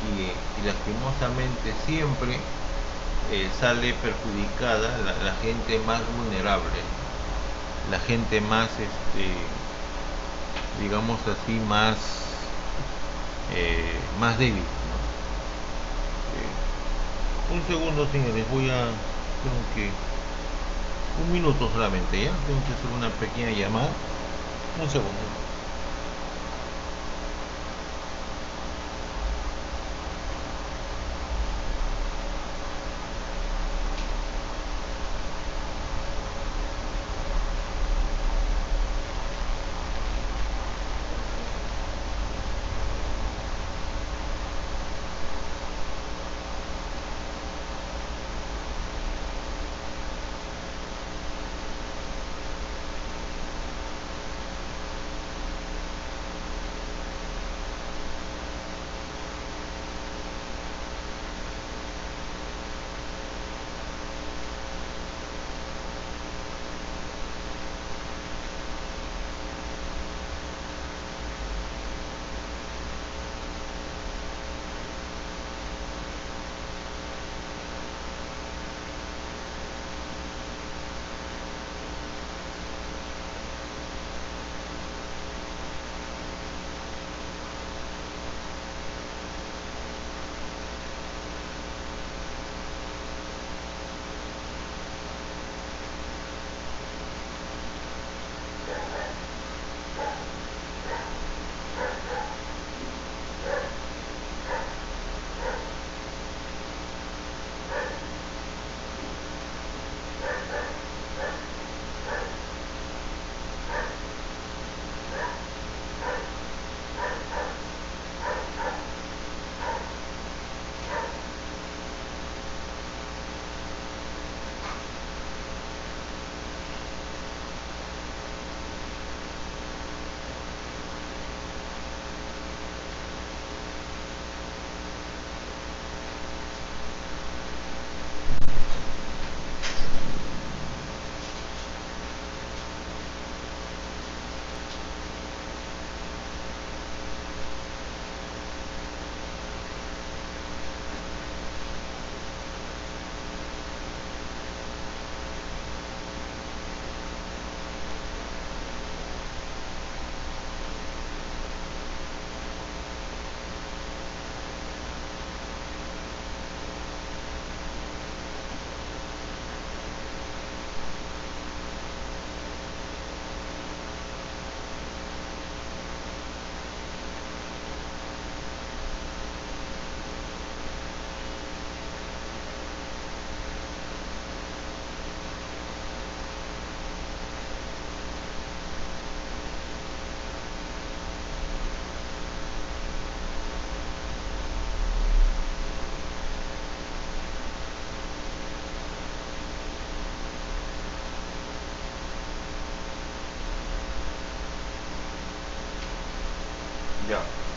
Y lastimosamente siempre sale perjudicada la gente más vulnerable, la gente más, digamos así, más débil, ¿no? Un segundo, señores, tengo que, un minuto solamente, ¿ya? Tengo que hacer una pequeña llamada. Un segundo.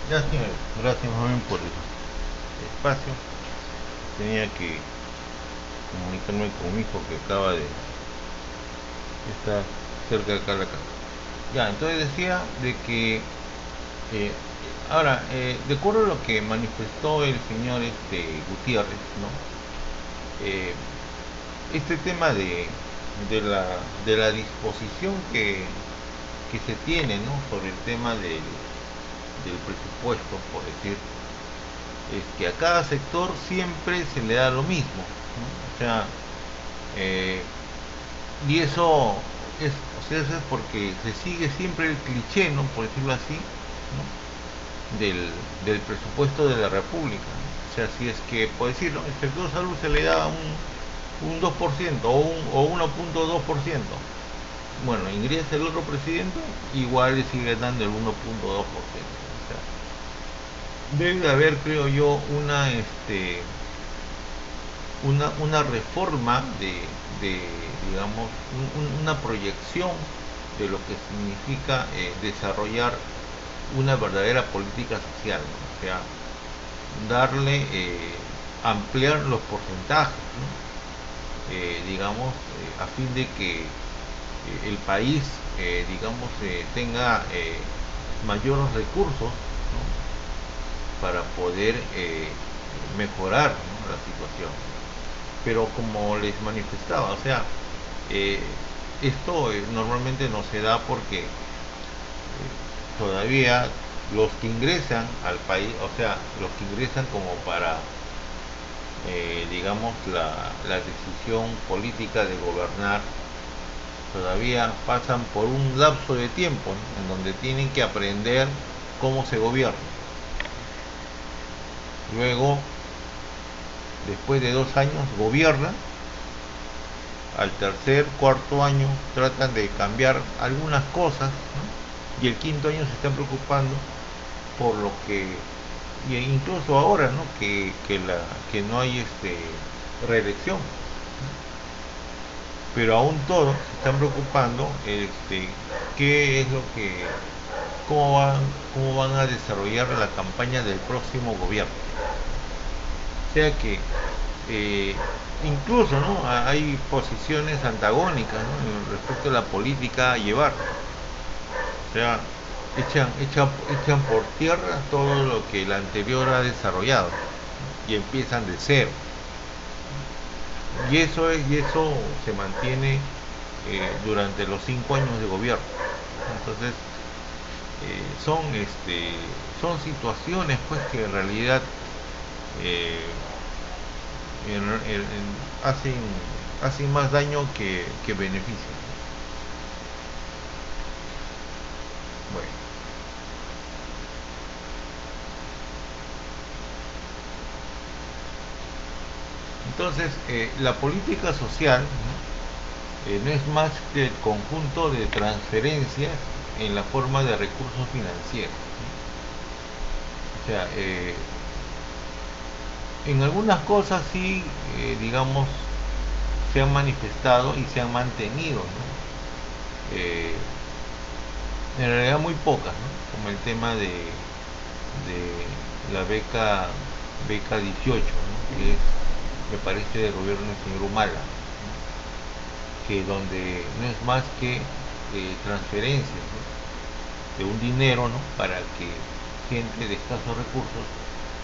Gracias más bien por el espacio. Tenía que comunicarme con mi hijo que acaba de estar cerca de acá de la casa. Ya, entonces decía de que eh, ahora, de acuerdo a lo que manifestó el señor Gutiérrez, ¿no? Eh, este tema de la, de la disposición que se tiene, ¿no? Sobre el tema del presupuesto, por decir, es que a cada sector siempre se le da lo mismo, ¿no? O sea, eh, y eso es, o sea, eso es porque se sigue siempre el cliché, ¿no? Por decirlo así, ¿no? Del presupuesto de la República, ¿no? O sea, si es que, por decirlo, el sector salud se le da un 2% o 1.2%, bueno, ingresa el otro presidente, igual le sigue dando el 1.2%. O sea, debe haber, creo yo, una reforma de digamos, una proyección de lo que significa desarrollar una verdadera política social, ¿no? O sea, darle, ampliar los porcentajes, ¿no? Digamos, a fin de que el país, digamos, tenga mayores recursos, ¿no? Para poder mejorar, ¿no? La situación. Pero como les manifestaba, o sea, eh, esto normalmente no se da porque todavía los que ingresan al país, o sea, los que ingresan como para, digamos, la decisión política de gobernar, todavía pasan por un lapso de tiempo, ¿no? En donde tienen que aprender cómo se gobierna. Luego, después de 2 años, gobiernan. Al tercer, cuarto año tratan de cambiar algunas cosas, ¿no? Y el quinto año se están preocupando por lo que, y incluso ahora, ¿no? Que no hay reelección, pero aún todos se están preocupando qué es lo que, cómo van a desarrollar la campaña del próximo gobierno. O sea que incluso, ¿no? Hay posiciones antagónicas, ¿no? Respecto a la política a llevar. O sea, echan por tierra todo lo que el anterior ha desarrollado y empiezan de cero. Y eso se mantiene durante los 5 años de gobierno. Entonces, son situaciones pues que en realidad eh, hacen más daño que beneficio. Bueno, entonces la política social, ¿no? No es más que el conjunto de transferencias en la forma de recursos financieros, ¿no? O sea, en algunas cosas sí, digamos, se han manifestado y se han mantenido, ¿no? En realidad muy pocas, ¿no? Como el tema de la beca 18, ¿no? Que es, me parece, del gobierno del señor Humala, ¿no? Que donde no es más que transferencias, ¿no? De un dinero, ¿no? Para que gente de escasos recursos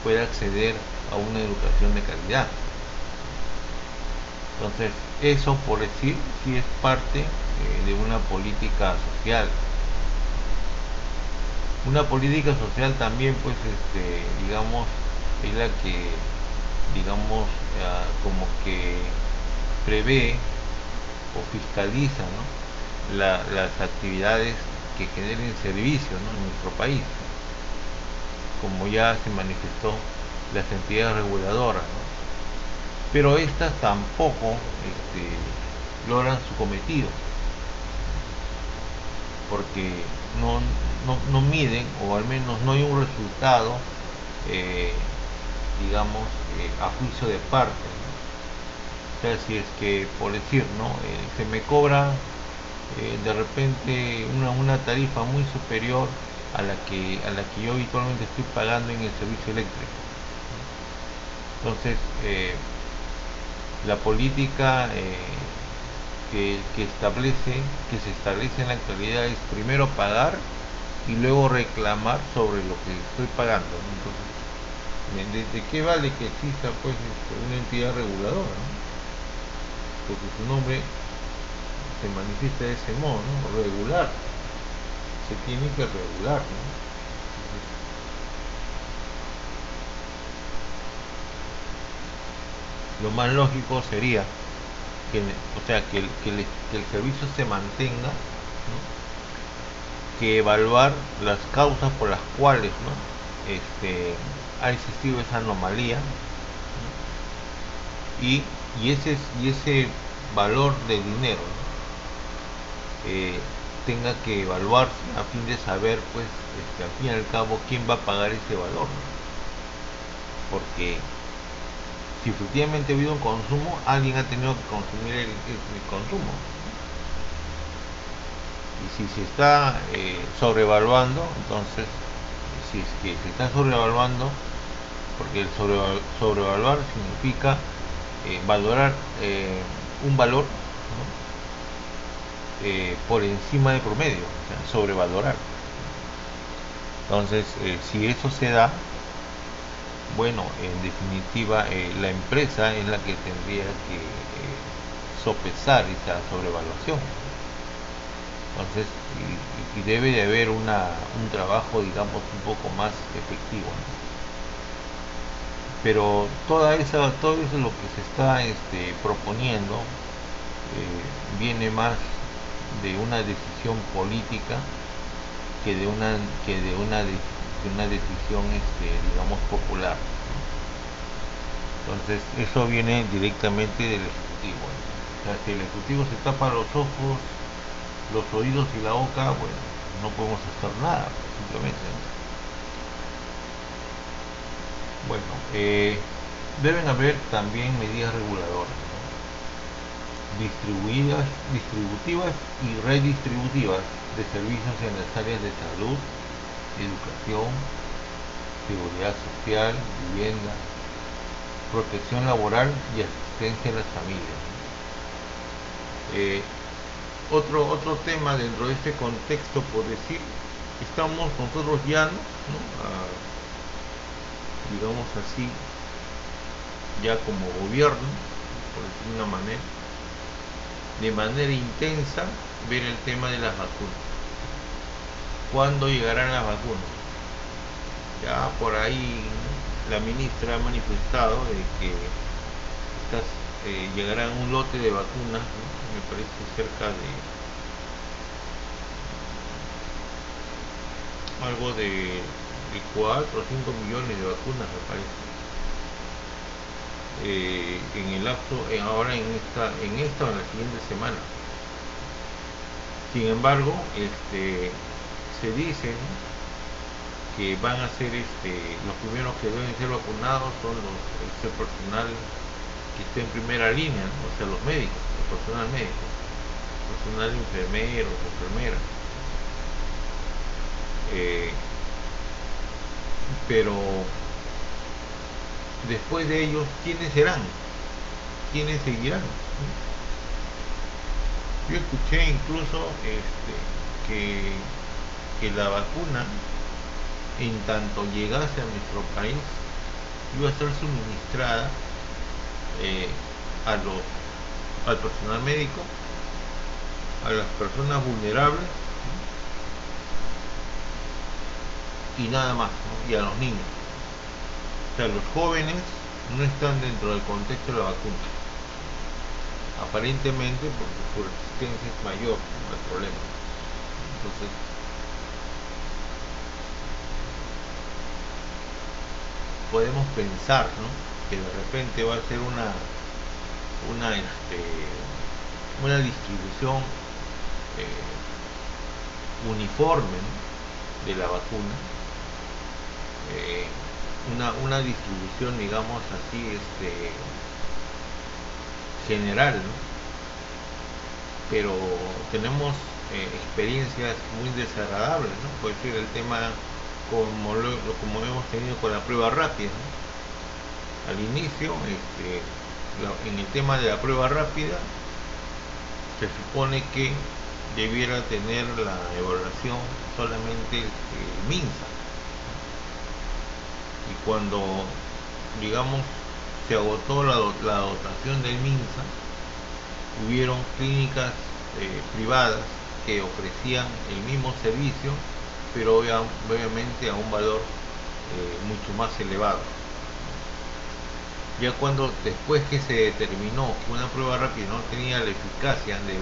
pueda acceder a una educación de calidad. Entonces, eso, por decir, sí es parte de una política social. Una política social también, pues, digamos, es la que, digamos, como que prevé o fiscaliza, ¿no? Las actividades que generen servicios, ¿no? En nuestro país, como ya se manifestó las entidades reguladoras, ¿no? Pero estas tampoco logran su cometido, porque no miden, o al menos no hay un resultado, digamos, a juicio de parte, ¿no? O sea, si es que, por decir, ¿no? Se me cobra de repente una tarifa muy superior a la que yo habitualmente estoy pagando en el servicio eléctrico. Entonces, la política que se establece en la actualidad es primero pagar y luego reclamar sobre lo que estoy pagando, ¿no? Entonces, ¿de qué vale que exista pues una entidad reguladora, ¿no? Porque su nombre se manifiesta de ese modo, ¿no? Regular, se tiene que regular, ¿no? Lo más lógico sería que, o sea, que el servicio se mantenga, ¿no? Que evaluar las causas por las cuales, ¿no? Ha existido esa anomalía, ¿no? y ese valor de dinero, ¿no? Tenga que evaluarse a fin de saber, pues, al fin y al cabo, quién va a pagar ese valor, ¿no? Porque si efectivamente ha habido un consumo, alguien ha tenido que consumir el consumo. Y si se está sobrevaluando, entonces, si es que se está sobrevaluando, porque el sobrevaluar significa valorar un valor, ¿no? Por encima de promedio, o sea, sobrevalorar. Entonces, si eso se da, bueno, en definitiva, la empresa es la que tendría que sopesar esa sobrevaluación. Entonces, y debe de haber un trabajo, digamos, un poco más efectivo, ¿no? Pero todo eso lo que se está proponiendo viene más de una decisión política que de una decisión, digamos, popular, ¿no? Entonces, eso viene directamente del Ejecutivo, ¿no? O sea, si el Ejecutivo se tapa los ojos, los oídos y la boca, bueno, no podemos hacer nada, simplemente, ¿no? Bueno, deben haber también medidas reguladoras, ¿no? Distributivas y redistributivas de servicios en las áreas de salud, educación, seguridad social, vivienda, protección laboral y asistencia a las familias. Otro tema dentro de este contexto, por decir, estamos nosotros ya, ¿no? Digamos así, ya como gobierno, por decir de una manera, de manera intensa, ver el tema de las vacunas. ¿Cuándo llegarán las vacunas? Ya por ahí, ¿no? La ministra ha manifestado de que llegará un lote de vacunas, ¿no? Me parece cerca de algo de 4 o 5 millones de vacunas, me parece, en el lapso, ahora en esta o en la siguiente semana. Sin embargo, se dice, ¿no?, que van a ser los primeros que deben ser vacunados son el personal que esté en primera línea, ¿no? O sea, los médicos, el personal médico, personal enfermero, enfermera. Pero después de ellos, ¿quiénes serán? ¿Quiénes seguirán? Yo escuché incluso que la vacuna, en tanto llegase a nuestro país, iba a ser suministrada al personal médico, a las personas vulnerables, ¿no?, y nada más, ¿no?, y a los niños. O sea, los jóvenes no están dentro del contexto de la vacuna, aparentemente porque su resistencia es mayor, ¿no?, al problema. Entonces, podemos pensar, ¿no?, que de repente va a ser una distribución uniforme, ¿no?, de la vacuna, una distribución, digamos así, general, ¿no? Pero tenemos experiencias muy desagradables, ¿no? Puede ser el tema como lo hemos tenido con la prueba rápida, ¿no? Al inicio, en el tema de la prueba rápida, se supone que debiera tener la evaluación solamente el MINSA, y cuando, digamos, se agotó la dotación del MINSA, hubieron clínicas privadas que ofrecían el mismo servicio, pero obviamente a un valor mucho más elevado. Ya cuando después que se determinó que una prueba rápida no tenía la eficacia de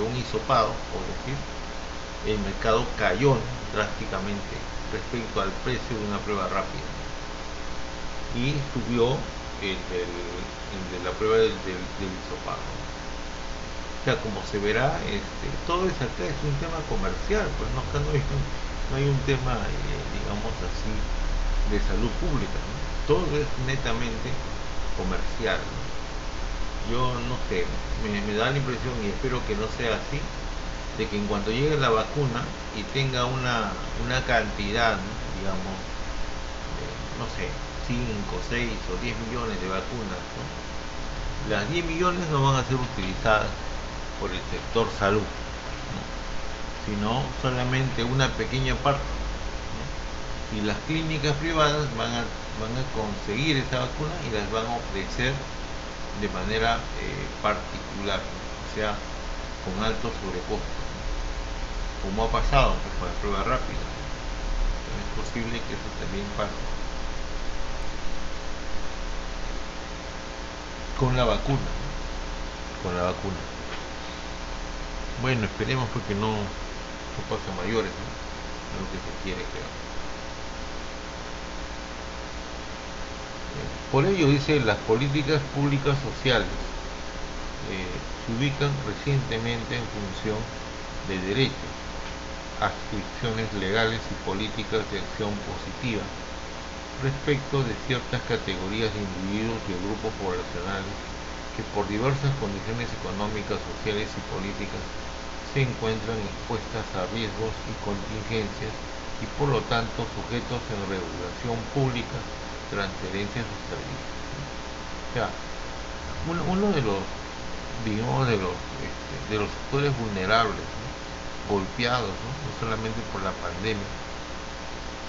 un hisopado, por decir, el mercado cayó drásticamente respecto al precio de una prueba rápida, y subió el de la prueba del hisopado. O sea, como se verá, todo eso acá es un tema comercial, pues no, acá no hay un tema, digamos así, de salud pública, ¿no? Todo es netamente comercial, ¿no? Yo no sé, me da la impresión, y espero que no sea así, de que en cuanto llegue la vacuna y tenga una cantidad, ¿no? Digamos, no sé, 5, 6 o 10 millones de vacunas, ¿no? Las 10 millones no van a ser utilizadas por el sector salud, ¿no? Sino solamente una pequeña parte, ¿no? Y las clínicas privadas van a conseguir esa vacuna y las van a ofrecer de manera particular, ¿no? O sea, con alto sobrecosto, ¿no? Como ha pasado pues, con la prueba rápida. Es posible que eso también pase con la vacuna, ¿no? Con la vacuna. Bueno, esperemos porque no pase a mayores, ¿no? Es lo que se quiere, creo. Por ello, dice, las políticas públicas sociales se ubican recientemente en función de derechos, adscripciones legales y políticas de acción positiva respecto de ciertas categorías de individuos y grupos poblacionales que por diversas condiciones económicas, sociales y políticas se encuentran expuestas a riesgos y contingencias y por lo tanto sujetos en regulación pública, transferencias o servicios. O sea, uno de los, digamos, de los sectores vulnerables, ¿no? Golpeados, ¿no? No solamente por la pandemia,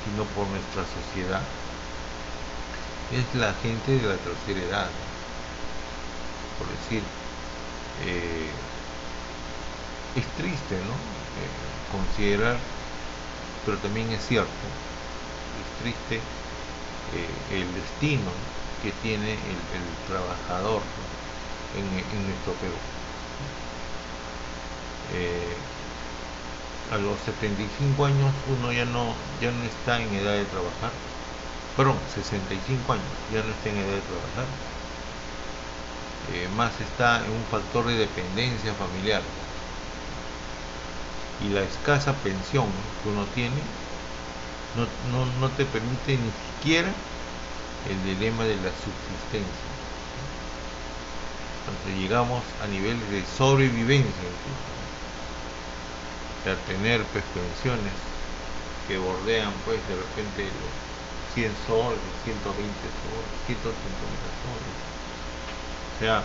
sino por nuestra sociedad, es la gente de la tercera edad, ¿no? Por decir, es triste, ¿no? Considerar, pero también es cierto, es triste el destino, ¿no? Que tiene el trabajador, ¿no? en nuestro Perú. A los 75 años uno ya no está en edad de trabajar, perdón, 65 años ya no está en edad de trabajar, más está en un factor de dependencia familiar, y la escasa pensión que uno tiene no te permite ni siquiera el dilema de la subsistencia. Entonces llegamos a niveles de sobrevivencia incluso, de tener pues, pensiones que bordean pues de repente los 100 soles, 120 soles, 150 soles. O sea,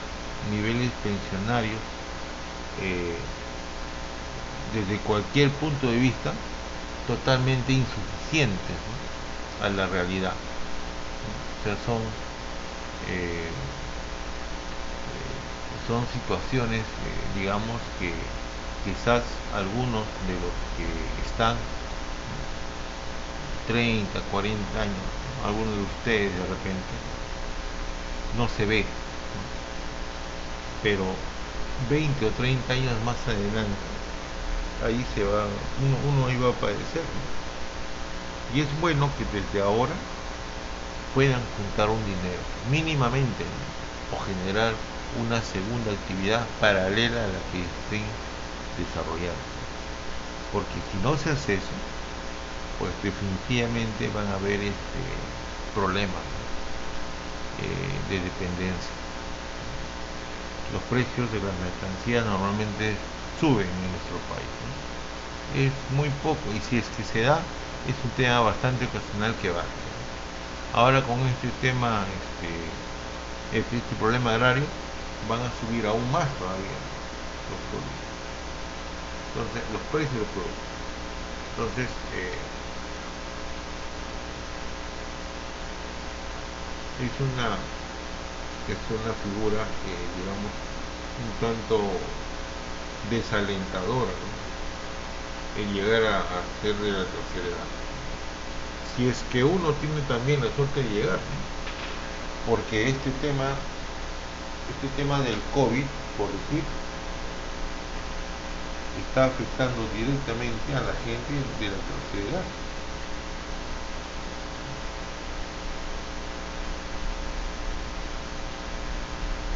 niveles pensionarios desde cualquier punto de vista totalmente insuficientes, ¿no? A la realidad. O sea, son situaciones, digamos, que quizás algunos de los que están 30, 40 años, ¿no? Algunos de ustedes de repente, no se ve, ¿no? Pero 20 o 30 años más adelante, ahí uno ahí va a padecer, ¿no? Y es bueno que desde ahora puedan juntar un dinero, mínimamente, ¿no? O generar una segunda actividad paralela a la que estén desarrollando. Porque si no se hace eso, pues definitivamente van a haber problemas, ¿no? De dependencia. Los precios de las mercancías normalmente suben en nuestro país, ¿no? Es muy poco, y si es que se da, es un tema bastante ocasional que va. Ahora con este tema, este problema agrario, van a subir aún más todavía los productos. Entonces, los precios de los productos. Entonces, es una figura que, digamos, un tanto desalentadora, ¿no? El llegar a ser de la tercera edad. Si es que uno tiene también la suerte de llegar, ¿no? Porque este tema del COVID, por decir, está afectando directamente a la gente de la tercera edad.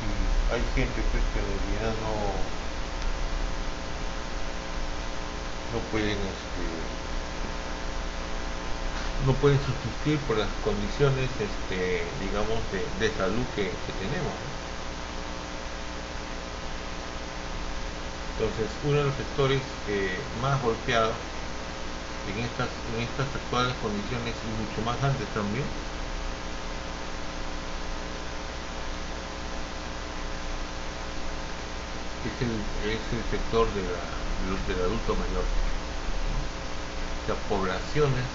Y hay gente pues, que en realidad no pueden subsistir por las condiciones, digamos, de salud que tenemos, ¿no? Entonces, uno de los sectores más golpeados en estas actuales condiciones y mucho más antes también, es el sector del adulto mayor, ¿no? O sea, poblaciones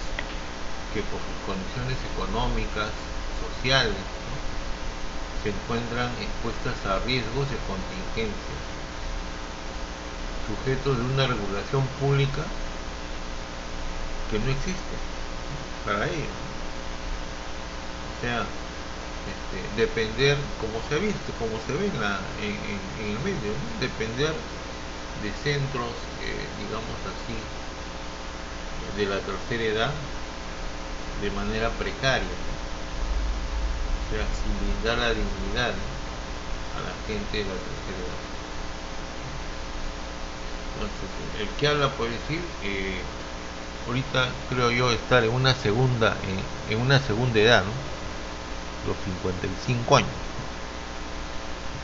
que por sus condiciones económicas, sociales, ¿no? se encuentran expuestas a riesgos de contingencia, sujetos de una regulación pública que no existe para ellos. O sea, depender, como se ha visto, como se ve en el medio, ¿no? Depender de centros, digamos así, de la tercera edad de manera precaria, ¿no? O sea, sin brindar la dignidad, ¿no? a la gente de la tercera edad. Entonces, el que habla puede decir, ahorita creo yo estar en una segunda edad, ¿no? Los 55 años.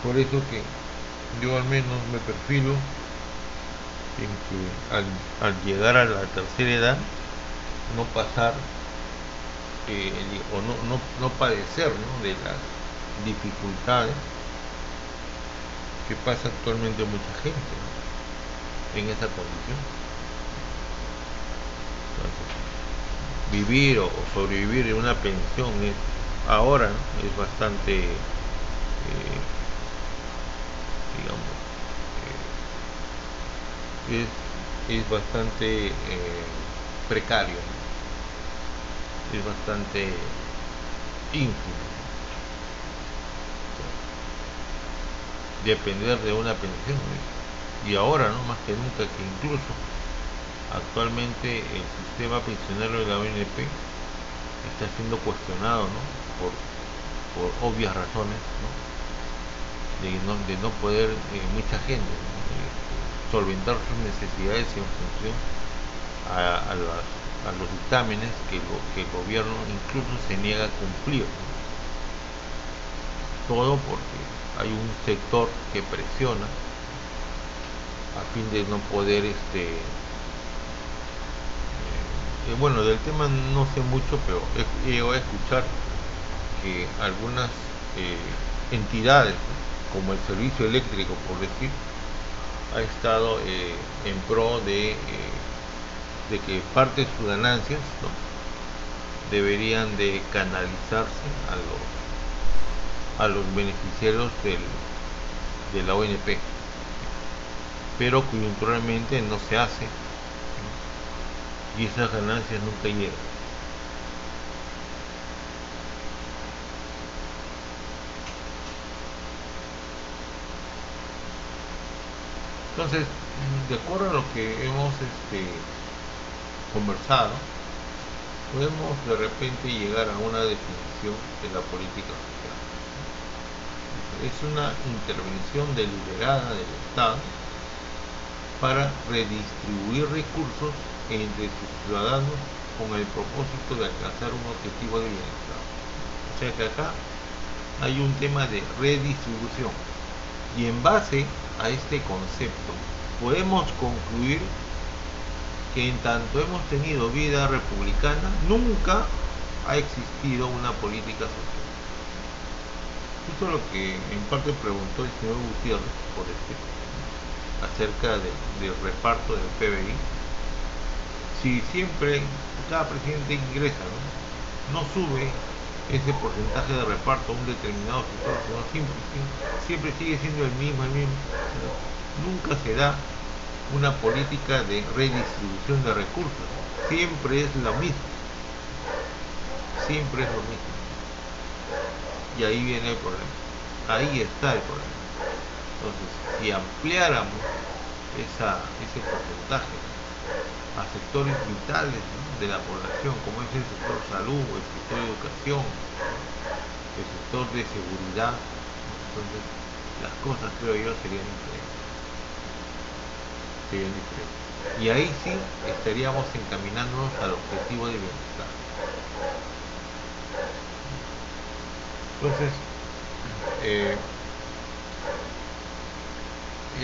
Por eso que yo al menos me perfilo en que al llegar a la tercera edad no pasar o no padecer, ¿no? de las dificultades que pasa actualmente mucha gente, ¿no? en esa condición. Entonces, vivir o sobrevivir en una pensión ahora, ¿no? es bastante, digamos, es bastante precario, ¿no? es bastante ínfimo. Depender de una pensión, ¿no? Y ahora, ¿no? más que nunca, que incluso actualmente el sistema pensionario de la ONP está siendo cuestionado, ¿no? por obvias razones, ¿no? de no poder mucha gente, ¿no? solventar sus necesidades en función a los dictámenes que el gobierno incluso se niega a cumplir, ¿no? Todo porque hay un sector que presiona a fin de no poder bueno, del tema no sé mucho, pero he llegado a escuchar que algunas entidades, ¿no? como el servicio eléctrico, por decir, ha estado en pro de que parte de sus ganancias, ¿no? deberían de canalizarse a los beneficiarios de la ONP, pero coyunturalmente no se hace, ¿no? y esas ganancias nunca llegan. Entonces, de acuerdo a lo que hemos conversado, podemos de repente llegar a una definición de la política social. Es una intervención deliberada del Estado para redistribuir recursos entre sus ciudadanos con el propósito de alcanzar un objetivo de bienestar. O sea que acá hay un tema de redistribución, y en base a este concepto podemos concluir que en tanto hemos tenido vida republicana, nunca ha existido una política social. Eso es lo que en parte preguntó el señor Gutiérrez por acerca del reparto del PBI. Si siempre cada presidente ingresa, no sube ese porcentaje de reparto a un determinado sector, sino siempre sigue siendo el mismo. Nunca se da una política de redistribución de recursos, siempre es lo mismo. Y ahí viene el problema, ahí está el problema. Entonces, si ampliáramos ese porcentaje a sectores vitales, ¿no?, de la población, como es el sector salud, el sector educación, el sector de seguridad, entonces las cosas, creo yo, serían diferentes. Y ahí sí estaríamos encaminándonos al objetivo de bienestar. Entonces,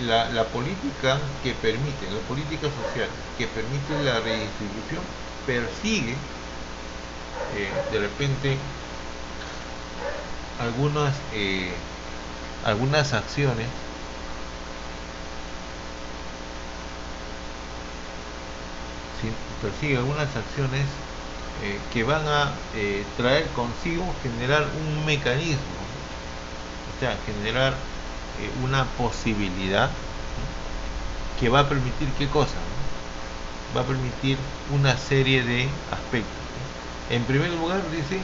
la política social que permite la redistribución persigue de repente algunas acciones que van a traer consigo generar un mecanismo, o sea, generar una posibilidad que va a permitir ¿qué cosa? Va a permitir una serie de aspectos. En primer lugar, dice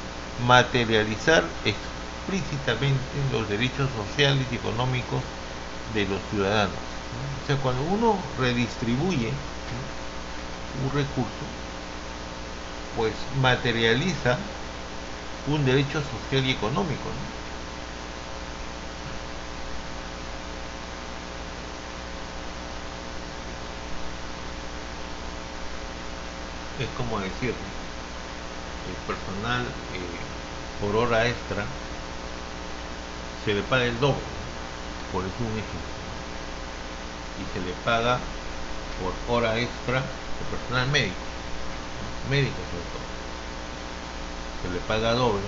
materializar explícitamente los derechos sociales y económicos de los ciudadanos. O sea, cuando uno redistribuye un recurso, pues materializa un derecho social y económico, ¿no? Es como decir, el personal por hora extra se le paga el doble, por eso un ejemplo, y se le paga por hora extra el personal médico sobre todo, se le paga doble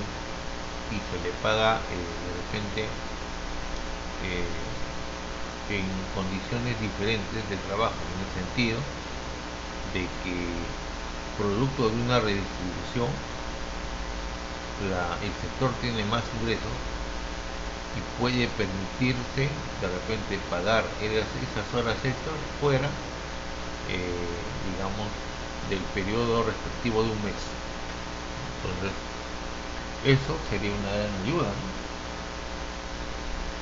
y se le paga de repente en condiciones diferentes de trabajo, en el sentido de que producto de una redistribución el sector tiene más ingresos y puede permitirse de repente pagar esas horas extras fuera digamos del periodo respectivo de un mes. Entonces eso sería una gran ayuda, ¿no?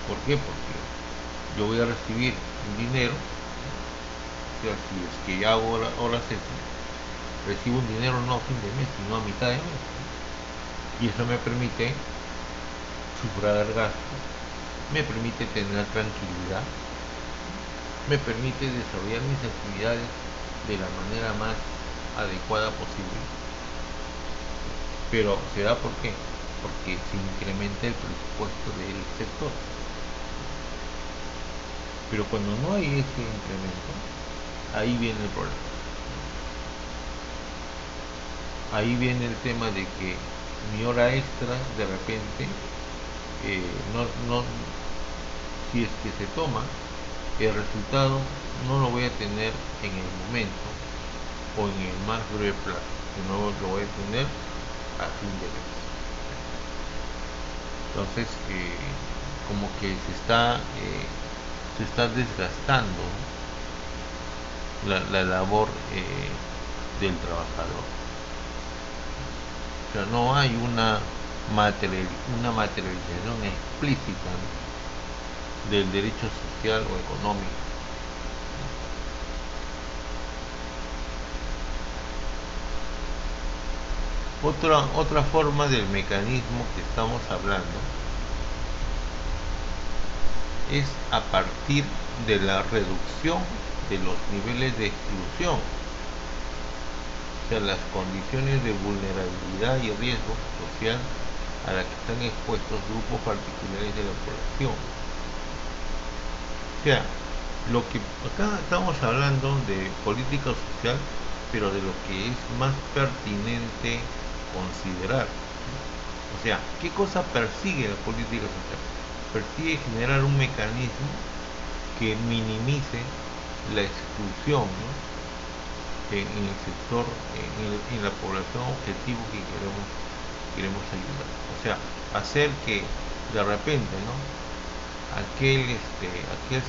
¿Por qué? Porque yo voy a recibir un dinero, o sea, si es que hago horas extras, recibo un dinero no a fin de mes, sino a mitad de mes, ¿no? Y eso me permite sufragar gastos, me permite tener tranquilidad, me permite desarrollar mis actividades de la manera más adecuada posible. Pero se da ¿por qué? Porque se incrementa el presupuesto del sector. Pero cuando no hay ese incremento, ahí viene el problema. Ahí viene el tema de que mi hora extra de repente si es que se toma, el resultado no lo voy a tener en el momento o en el más breve plazo, sino lo voy a tener a fin de mes. Entonces como que se está desgastando la labor del trabajador. O sea, no hay una materialización explícita, ¿no?, del derecho social o económico. Otra forma del mecanismo que estamos hablando es a partir de la reducción de los niveles de exclusión, o sea, las condiciones de vulnerabilidad y riesgo social a la que están expuestos grupos particulares de la población. O sea, Lo que acá estamos hablando de política social, pero de lo que es más pertinente considerar. O sea, ¿qué cosa persigue la política social? Persigue generar un mecanismo que minimice la exclusión, ¿no? en el sector, en la población objetivo que queremos ayudar. O sea, hacer que de repente, ¿no? aquel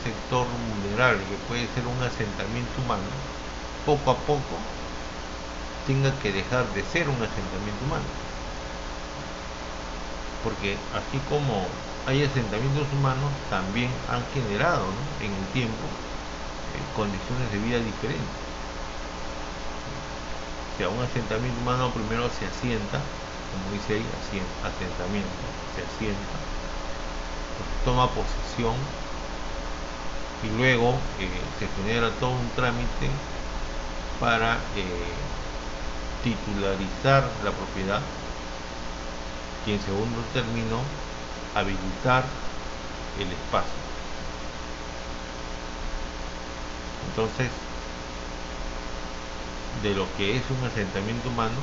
sector vulnerable que puede ser un asentamiento humano, poco a poco tenga que dejar de ser un asentamiento humano. Porque así como hay asentamientos humanos, también han generado, ¿no? en el tiempo condiciones de vida diferentes. O sea, un asentamiento humano primero se asienta, como dice ahí, asentamiento, se asienta, toma posesión y luego se genera todo un trámite para titularizar la propiedad y en segundo término habilitar el espacio. Entonces, de lo que es un asentamiento humano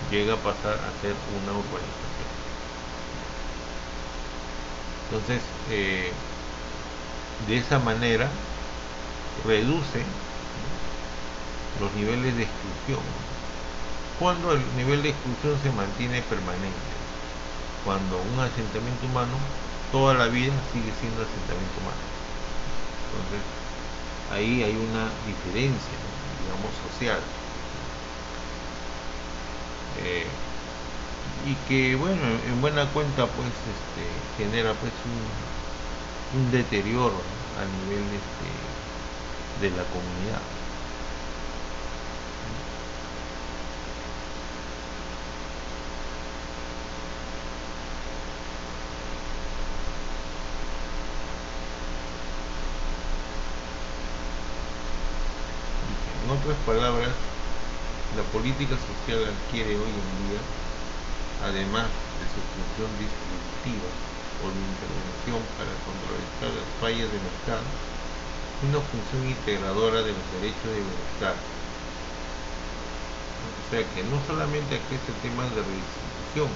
llega a pasar a ser una urbanización. Entonces, de esa manera reduce los niveles de exclusión. Cuando el nivel de exclusión se mantiene permanente, cuando un asentamiento humano toda la vida sigue siendo asentamiento humano. Entonces, ahí hay una diferencia, ¿no? digamos, social. Y que, bueno, en buena cuenta, pues, genera, pues, un deterioro, ¿no? a nivel de la comunidad. En otras palabras, la política social adquiere hoy en día, además de su función distributiva o de intervención para contrarrestar las fallas del Estado, una función integradora de los derechos de bienestar. O sea que no solamente aquece temas de redistribución,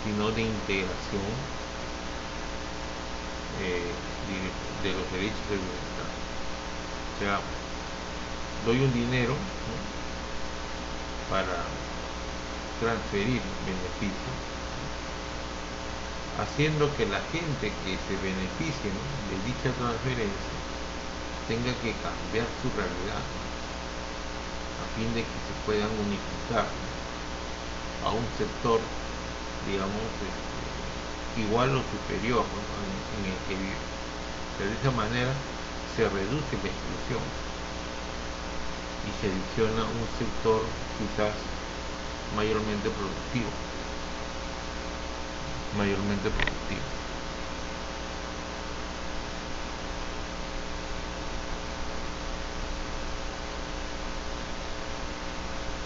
sino de integración de los derechos de bienestar. O sea, doy un dinero, ¿no? para transferir beneficios, haciendo que la gente que se beneficie, ¿no? de dicha transferencia tenga que cambiar su realidad, ¿no? a fin de que se puedan unificar, ¿no? a un sector, digamos, igual o superior, ¿no? en el que vive. De esa manera se reduce la exclusión y se adiciona un sector quizás mayormente productivo.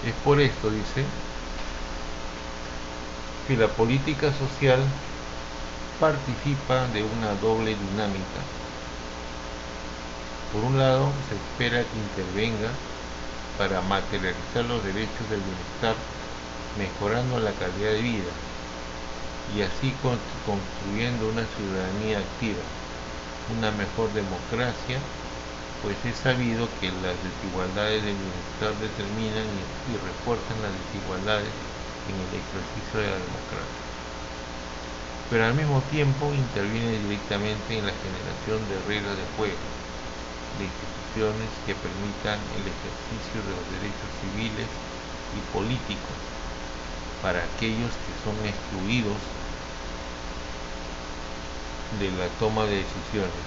Es por esto, dice, que la política social participa de una doble dinámica. Por un lado, se espera que intervenga para materializar los derechos del bienestar, mejorando la calidad de vida y así construyendo una ciudadanía activa, una mejor democracia, pues es sabido que las desigualdades del bienestar determinan y refuerzan las desigualdades en el ejercicio de la democracia. Pero al mismo tiempo interviene directamente en la generación de reglas de juego, de instituciones que permitan el ejercicio de los derechos civiles y políticos para aquellos que son excluidos de la toma de decisiones,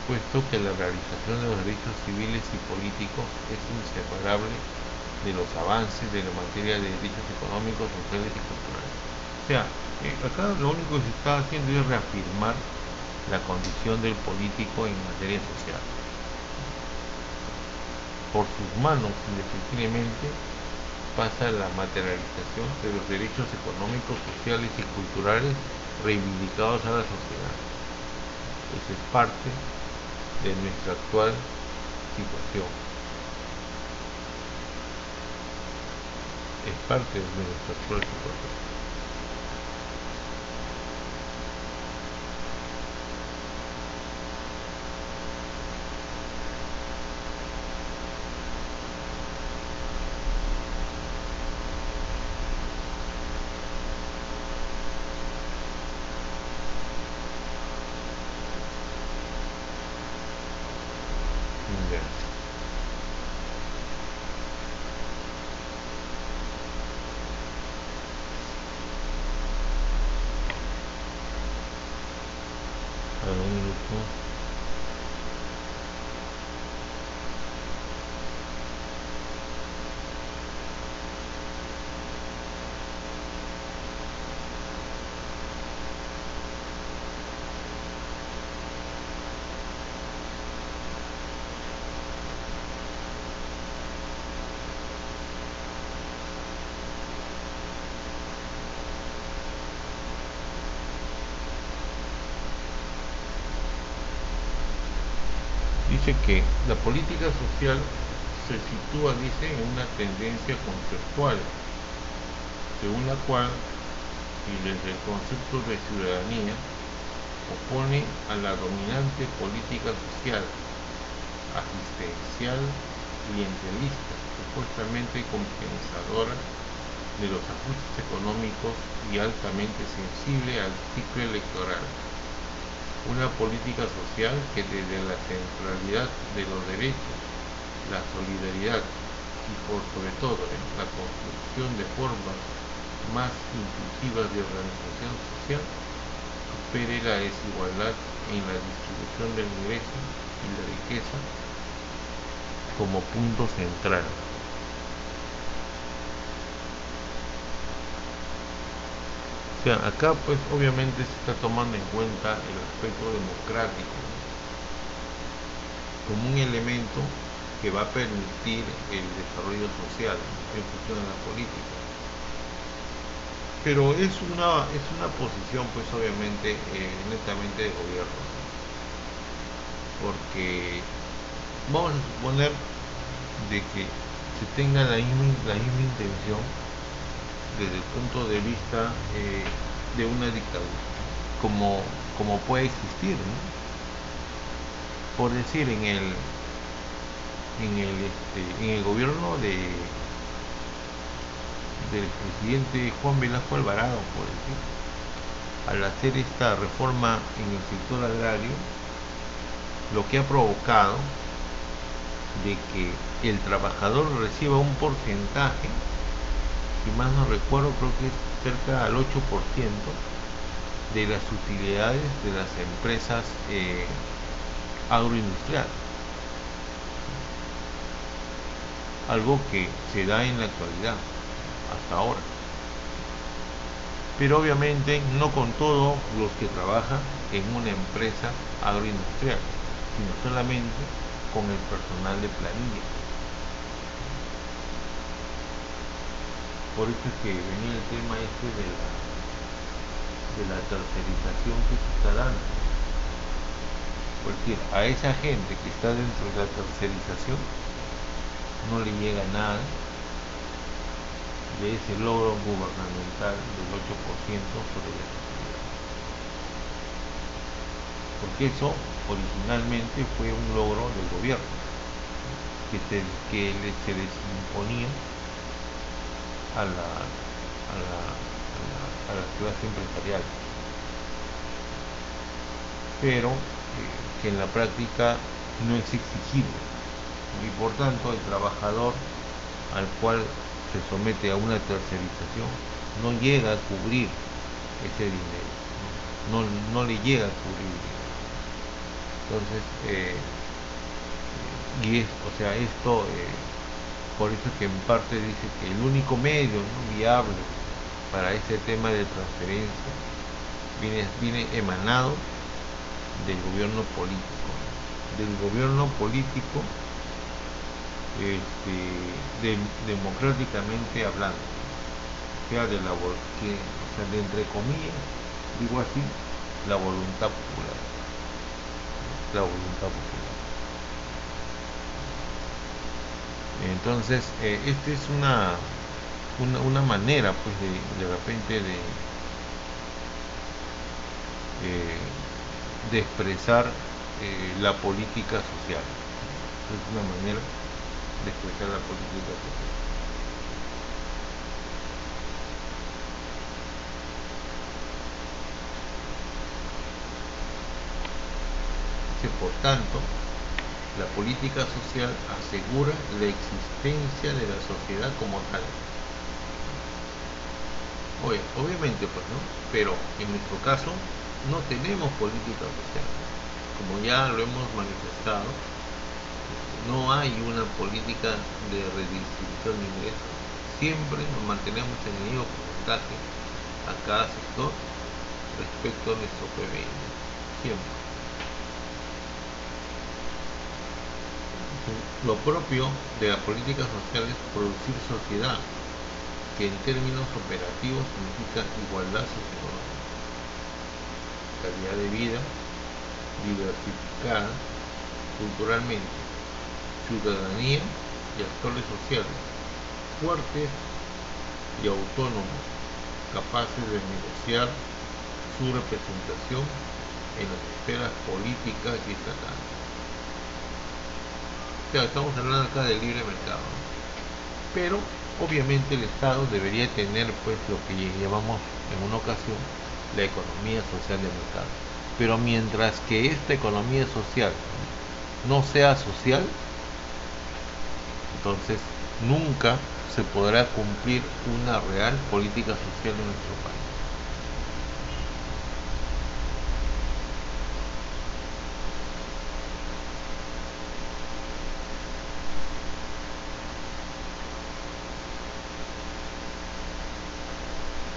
puesto que la realización de los derechos civiles y políticos es inseparable de los avances de la materia de derechos económicos, sociales y culturales. O sea, acá lo único que se está haciendo es reafirmar la condición del político en materia social. Por sus manos, indefectiblemente, pasa la materialización de los derechos económicos, sociales y culturales reivindicados a la sociedad. pues es parte de nuestra actual situación. Es parte de nuestra actual situación. Ya. A ver, un minuto. Dice que la política social se sitúa, dice, en una tendencia conceptual, según la cual, y desde el concepto de ciudadanía, opone a la dominante política social, asistencial, clientelista, supuestamente compensadora de los ajustes económicos y altamente sensible al ciclo electoral. Una política social que desde la centralidad de los derechos, la solidaridad y por sobre todo la construcción de formas más inclusivas de organización social supere la desigualdad en la distribución del ingreso y la riqueza como punto central. O sea, acá pues obviamente se está tomando en cuenta el aspecto democrático, ¿no?, como un elemento que va a permitir el desarrollo social, ¿no?, en función de la política. Pero es una posición pues obviamente netamente de gobierno, ¿no?, porque vamos a suponer de que se tenga la misma intención desde el punto de vista de una dictadura, como puede existir, ¿no? Por decir, en el gobierno del presidente Juan Velasco Alvarado, por decir, al hacer esta reforma en el sector agrario, lo que ha provocado de que el trabajador reciba un porcentaje, si más no recuerdo, creo que es cerca al 8% de las utilidades de las empresas agroindustriales. Algo que se da en la actualidad, hasta ahora. Pero obviamente no con todos los que trabajan en una empresa agroindustrial, sino solamente con el personal de planilla. Por eso es que venía el tema este de la tercerización que se está dando. Porque a esa gente que está dentro de la tercerización no le llega nada de ese logro gubernamental del 8% sobre la sociedad. Porque eso originalmente fue un logro del gobierno, que se les imponía a la clase empresarial, pero que en la práctica no es exigible, y por tanto el trabajador al cual se somete a una tercerización no llega a cubrir ese dinero, no le llega a cubrir dinero. Entonces o sea, esto por eso es que en parte dice que el único medio, ¿no?, viable para este tema de transferencia viene emanado del gobierno político, ¿no?, del gobierno político democráticamente hablando, o sea, de entre comillas, digo así, la voluntad popular. la voluntad popular. Entonces, esta es una manera, pues, de repente de expresar la política social. Es una manera de expresar la política social. Por tanto, la política social asegura la existencia de la sociedad como tal. Obviamente, pues, ¿no? Pero en nuestro caso no tenemos política social. Como ya lo hemos manifestado, no hay una política de redistribución de ingresos. Siempre nos mantenemos en el mismo porcentaje a cada sector respecto a nuestro PBI. Siempre. Lo propio de la política social es producir sociedad, que en términos operativos significa igualdad socioeconómica, calidad de vida diversificada culturalmente, ciudadanía y actores sociales fuertes y autónomos, capaces de negociar su representación en las esferas políticas y estatales. Claro, estamos hablando acá del libre mercado, ¿no? Pero obviamente el Estado debería tener, pues, lo que llamamos en una ocasión la economía social de mercado. Pero mientras que esta economía social no sea social, entonces nunca se podrá cumplir una real política social en nuestro país.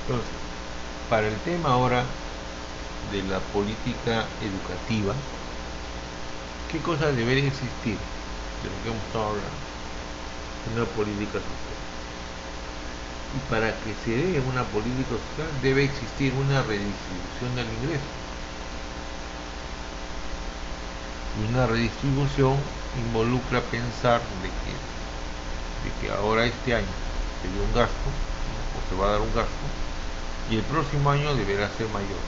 Entonces, para el tema ahora de la política educativa, ¿qué cosa debería existir de lo que hemos estado hablando? Una política social. Y para que se dé una política social debe existir una redistribución del ingreso. Y una redistribución involucra pensar de que ahora este año se dio un gasto, ¿no? O se va a dar un gasto, y el próximo año deberá ser mayor.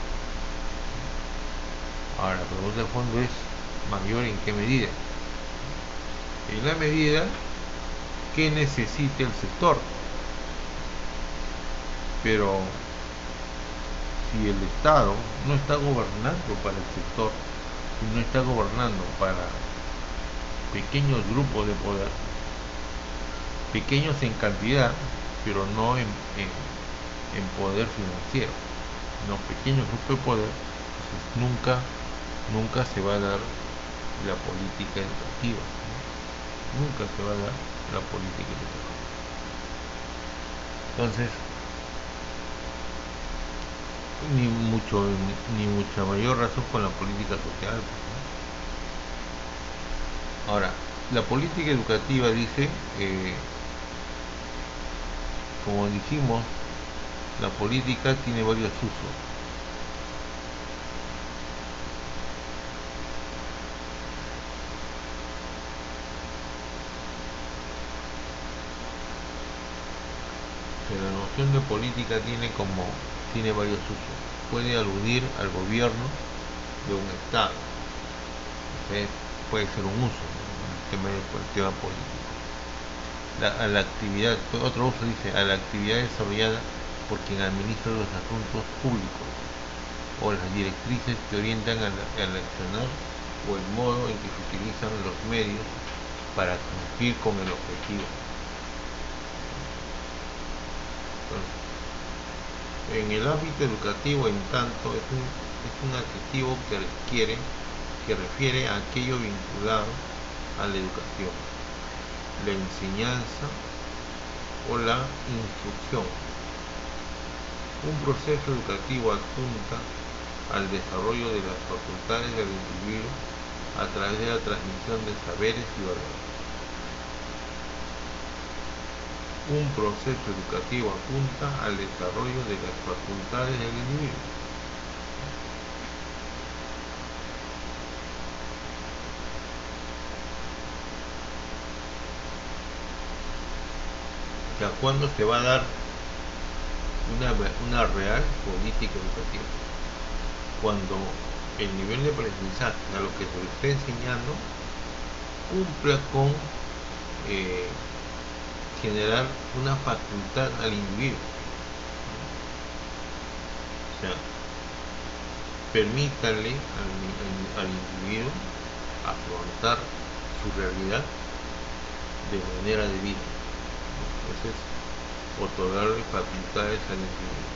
Ahora, la pregunta de fondo es: ¿mayor en qué medida? En la medida que necesite el sector. Pero si el Estado no está gobernando para el sector, y no está gobernando para pequeños grupos de poder, pequeños en cantidad, pero no en poder financiero, no, pequeños grupos de poder, entonces nunca se va a dar la política educativa, ¿no? Nunca se va a dar la política educativa. Entonces, ni mucha mayor razón con la política social, ¿no? Ahora, la política educativa dice, como dijimos, la política tiene varios usos. La noción de política tiene varios usos. Puede aludir al gobierno de un Estado. Entonces, puede ser un uso, ¿no? el tema político. A la actividad, otro uso dice, a la actividad desarrollada por quien administra los asuntos públicos, o las directrices que orientan al accionar, o el modo en que se utilizan los medios para cumplir con el objetivo. Entonces, en el ámbito educativo, en tanto, es un adjetivo que refiere a aquello vinculado a la educación, la enseñanza o la instrucción. Un proceso educativo apunta al desarrollo de las facultades del individuo a través de la transmisión de saberes y valores. Un proceso educativo apunta al desarrollo de las facultades del individuo. sea, ¿cuándo se va a dar una real política educativa? Cuando el nivel de aprendizaje a lo que se le está enseñando cumpla con generar una facultad al individuo. O sea, permítale al individuo afrontar su realidad de manera debida. Ese es otorgarle facultades al individuo.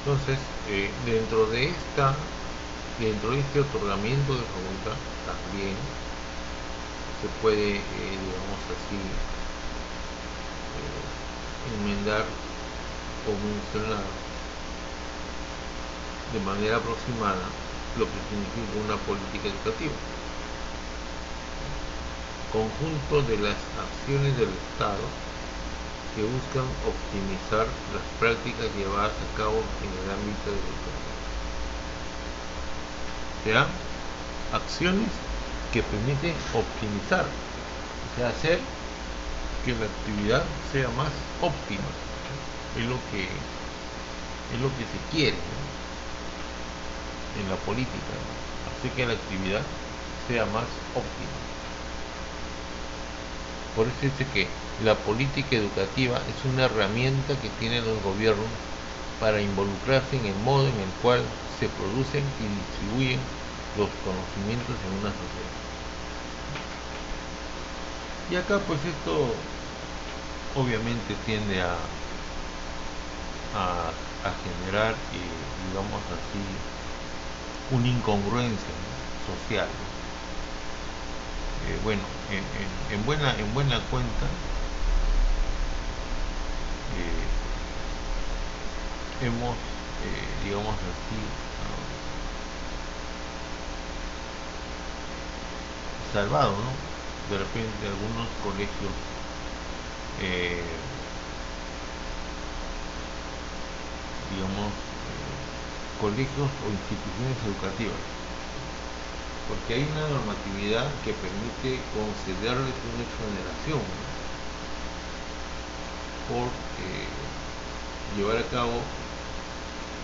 Entonces, dentro de este otorgamiento de facultad también se puede, digamos así, enmendar o mencionar de manera aproximada lo que significa una política educativa. Conjunto de las acciones del Estado que buscan optimizar las prácticas llevadas a cabo en el ámbito de la educación. O sea, acciones que permiten optimizar, o sea, hacer que la actividad sea más óptima. Es lo que se quiere, ¿no?, en la política, ¿no? Hacer que la actividad sea más óptima. Por eso dice que la política educativa es una herramienta que tienen los gobiernos para involucrarse en el modo en el cual se producen y distribuyen los conocimientos en una sociedad. Y acá pues esto obviamente tiende a generar, digamos así, una incongruencia, ¿no?, social, ¿no? Bueno, en buena cuenta, hemos, digamos así, salvado, ¿no?, de repente algunos colegios, digamos, colegios o instituciones educativas, porque hay una normatividad que permite concederles una exoneración, ¿no?, por llevar a cabo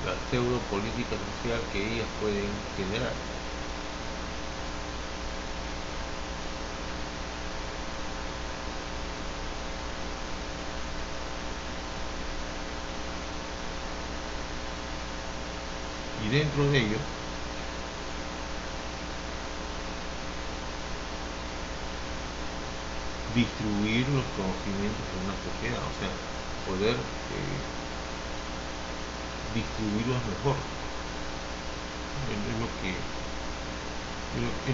la pseudo política social que ellas pueden generar. Y dentro de ello distribuir los conocimientos en una sociedad, o sea, poder distribuirlos mejor. Es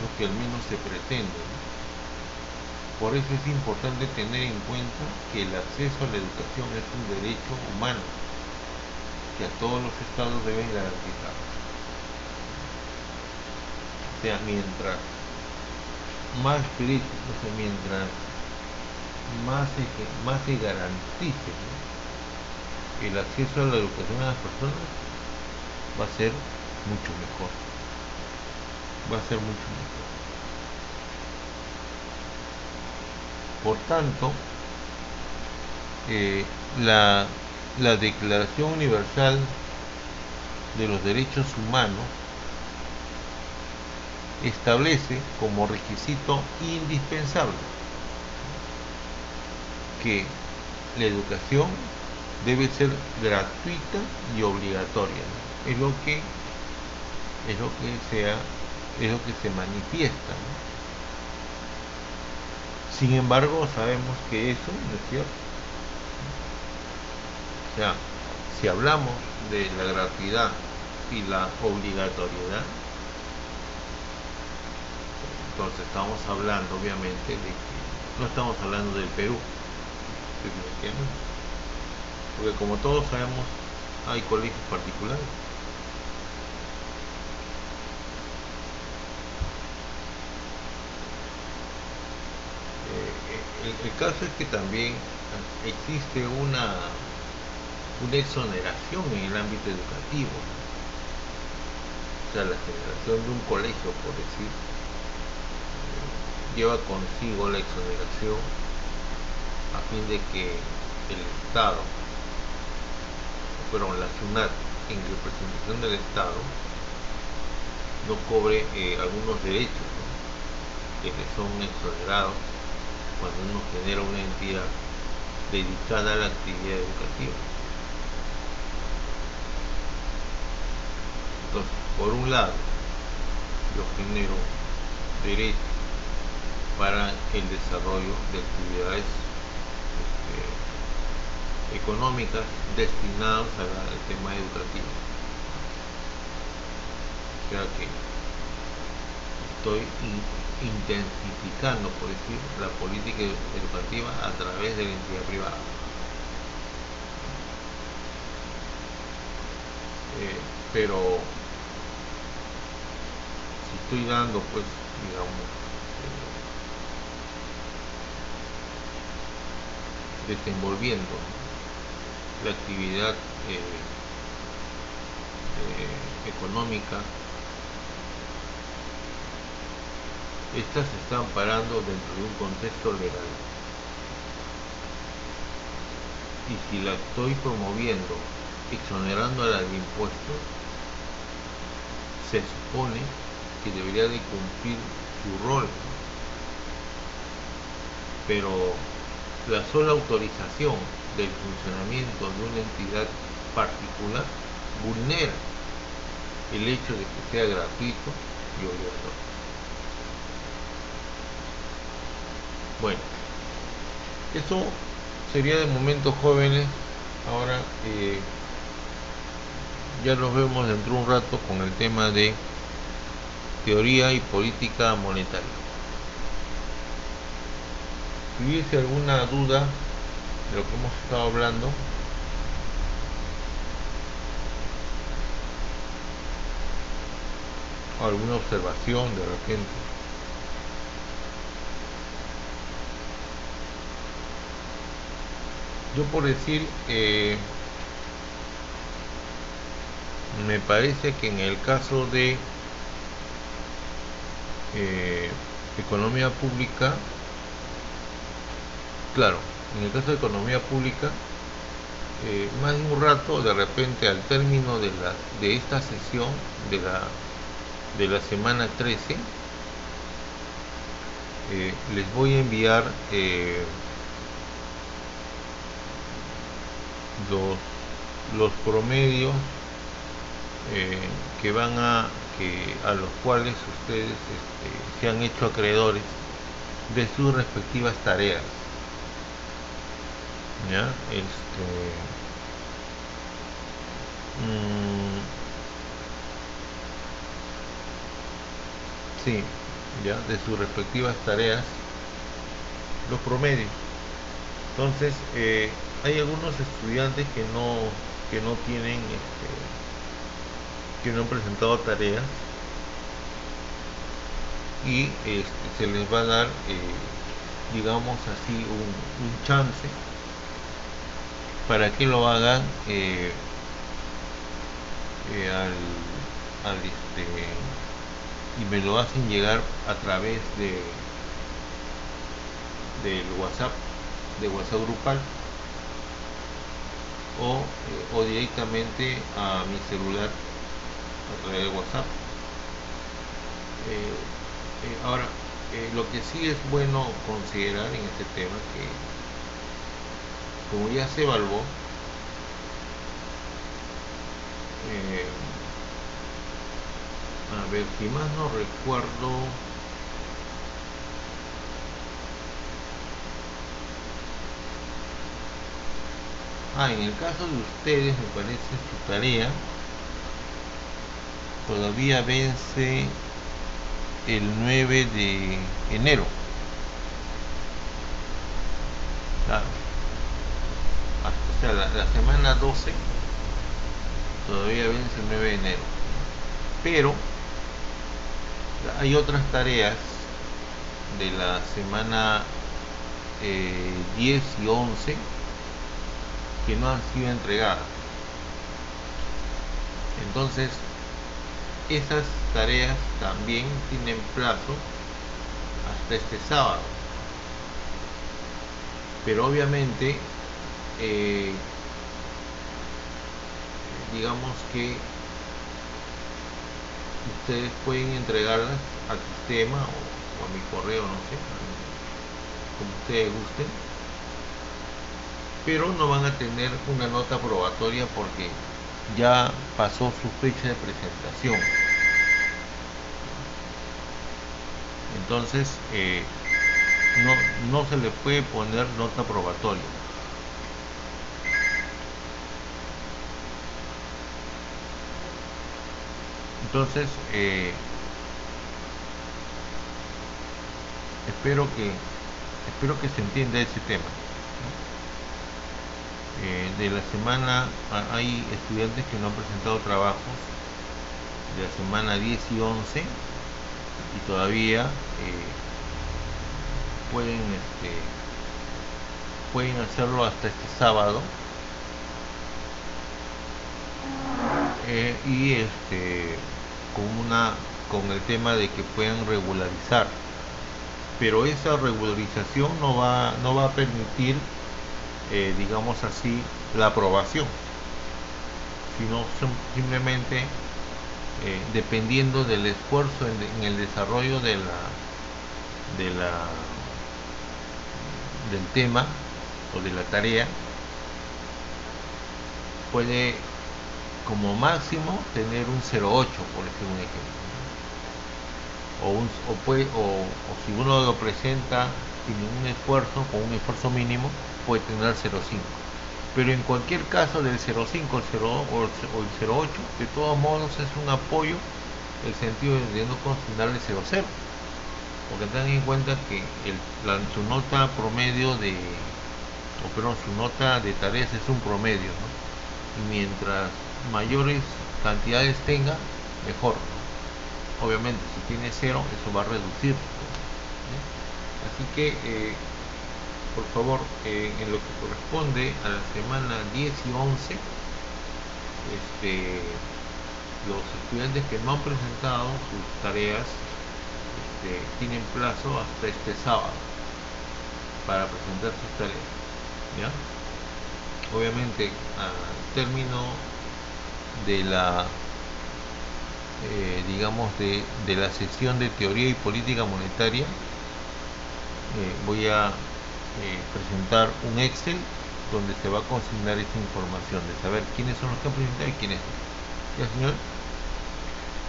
lo que al menos se pretende, ¿no? Por eso es importante tener en cuenta que el acceso a la educación es un derecho humano que a todos los estados deben garantizar. O sea, mientras más derechos, o sea, mientras más se garantice, ¿no?, el acceso a la educación a las personas, va a ser mucho mejor. Va a ser mucho mejor. Por tanto, la Declaración Universal de los Derechos Humanos establece como requisito indispensable que la educación debe ser gratuita y obligatoria, ¿no? Es lo que se manifiesta, ¿no? Sin embargo, sabemos que eso no es cierto. O sea, si hablamos de la gratuidad y la obligatoriedad, entonces estamos hablando obviamente de que no estamos hablando del Perú, definitivamente, porque como todos sabemos hay colegios particulares. El caso es que también existe una exoneración en el ámbito educativo, ¿no? O sea, la generación de un colegio, por decir, lleva consigo la exoneración a fin de que el Estado, perdón, la SUNAT, en representación del Estado, no cobre algunos derechos, ¿no?, que le son exonerados cuando uno genera una entidad dedicada a la actividad educativa. Entonces, por un lado, yo genero derechos para el desarrollo de actividades económicas destinadas al tema educativo. O sea que estoy intensificando, por decir, la política educativa a través de la entidad privada. Pero si estoy dando, pues, digamos, desenvolviendo la actividad económica, estas se están parando dentro de un contexto legal. Y si la estoy promoviendo, exonerándola de impuestos, se supone que debería de cumplir su rol. Pero la sola autorización del funcionamiento de una entidad particular vulnera el hecho de que sea gratuito y obligatorio. Bueno, eso sería de momento, jóvenes. Ahora ya nos vemos dentro de un rato con el tema de teoría y política monetaria. Si hubiese alguna duda de lo que hemos estado hablando, o alguna observación de repente, yo por decir, me parece que en el caso de economía pública, claro, en el caso de economía pública, más de un rato, de repente, al término de esta sesión de la semana 13, les voy a enviar los promedios a los cuales ustedes se han hecho acreedores de sus respectivas tareas. ¿Ya? Sí, ya, de sus respectivas tareas, los promedios. Entonces, hay algunos estudiantes que no tienen, que no han presentado tareas, y se les va a dar, digamos así, un chance para que lo hagan y me lo hacen llegar a través del WhatsApp, de WhatsApp grupal, o directamente a mi celular a través de WhatsApp. Ahora, lo que sí es bueno considerar en este tema, que como ya se evaluó, a ver, si más no recuerdo, en el caso de ustedes, me parece, su tarea todavía vence el 9 de enero. Claro. O sea, la semana 12 todavía vence el 9 de enero. Pero hay otras tareas de la semana 10 y 11 que no han sido entregadas. Entonces, esas tareas también tienen plazo hasta este sábado. Pero obviamente, digamos que ustedes pueden entregarlas al sistema o a mi correo, no sé, como ustedes gusten, pero no van a tener una nota probatoria porque ya pasó su fecha de presentación. Entonces no se le puede poner nota probatoria. Entonces espero que se entienda ese tema. De la semana hay estudiantes que no han presentado trabajos de la semana 10 y 11 y todavía pueden hacerlo hasta este sábado, y con el tema de que puedan regularizar, pero esa regularización no va a permitir, digamos así, la aprobación, sino simplemente dependiendo del esfuerzo en el desarrollo del tema o de la tarea, puede como máximo tener un 0,8, por decir un ejemplo, o si uno lo presenta sin ningún esfuerzo, con un esfuerzo mínimo, puede tener 0,5. Pero en cualquier caso, del 0,5, el 0,2 o el 0,8, de todos modos es un apoyo el sentido de no consignarle 0,0, porque tengan en cuenta que su nota promedio su nota de tareas es un promedio, ¿no? Y mientras mayores cantidades tenga, mejor, ¿no? Obviamente, si tiene 0, eso va a reducir, ¿no? Así que por favor, en lo que corresponde a la semana 10 y 11, los estudiantes que no han presentado sus tareas tienen plazo hasta este sábado para presentar sus tareas, ¿ya? Obviamente, al término de la de la sesión de teoría y política monetaria, voy a presentar un Excel donde se va a consignar esta información de saber quiénes son los que han presentado y quiénes no. ¿Ya, señor?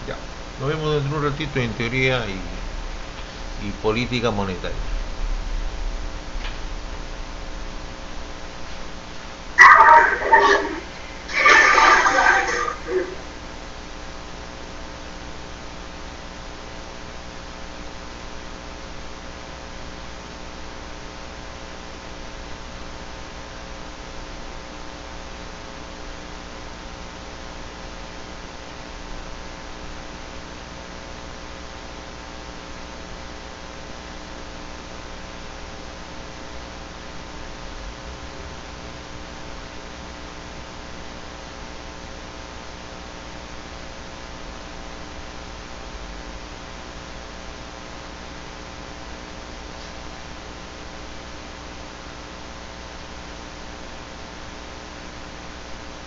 Ya. Nos vemos dentro de un ratito en teoría y política monetaria.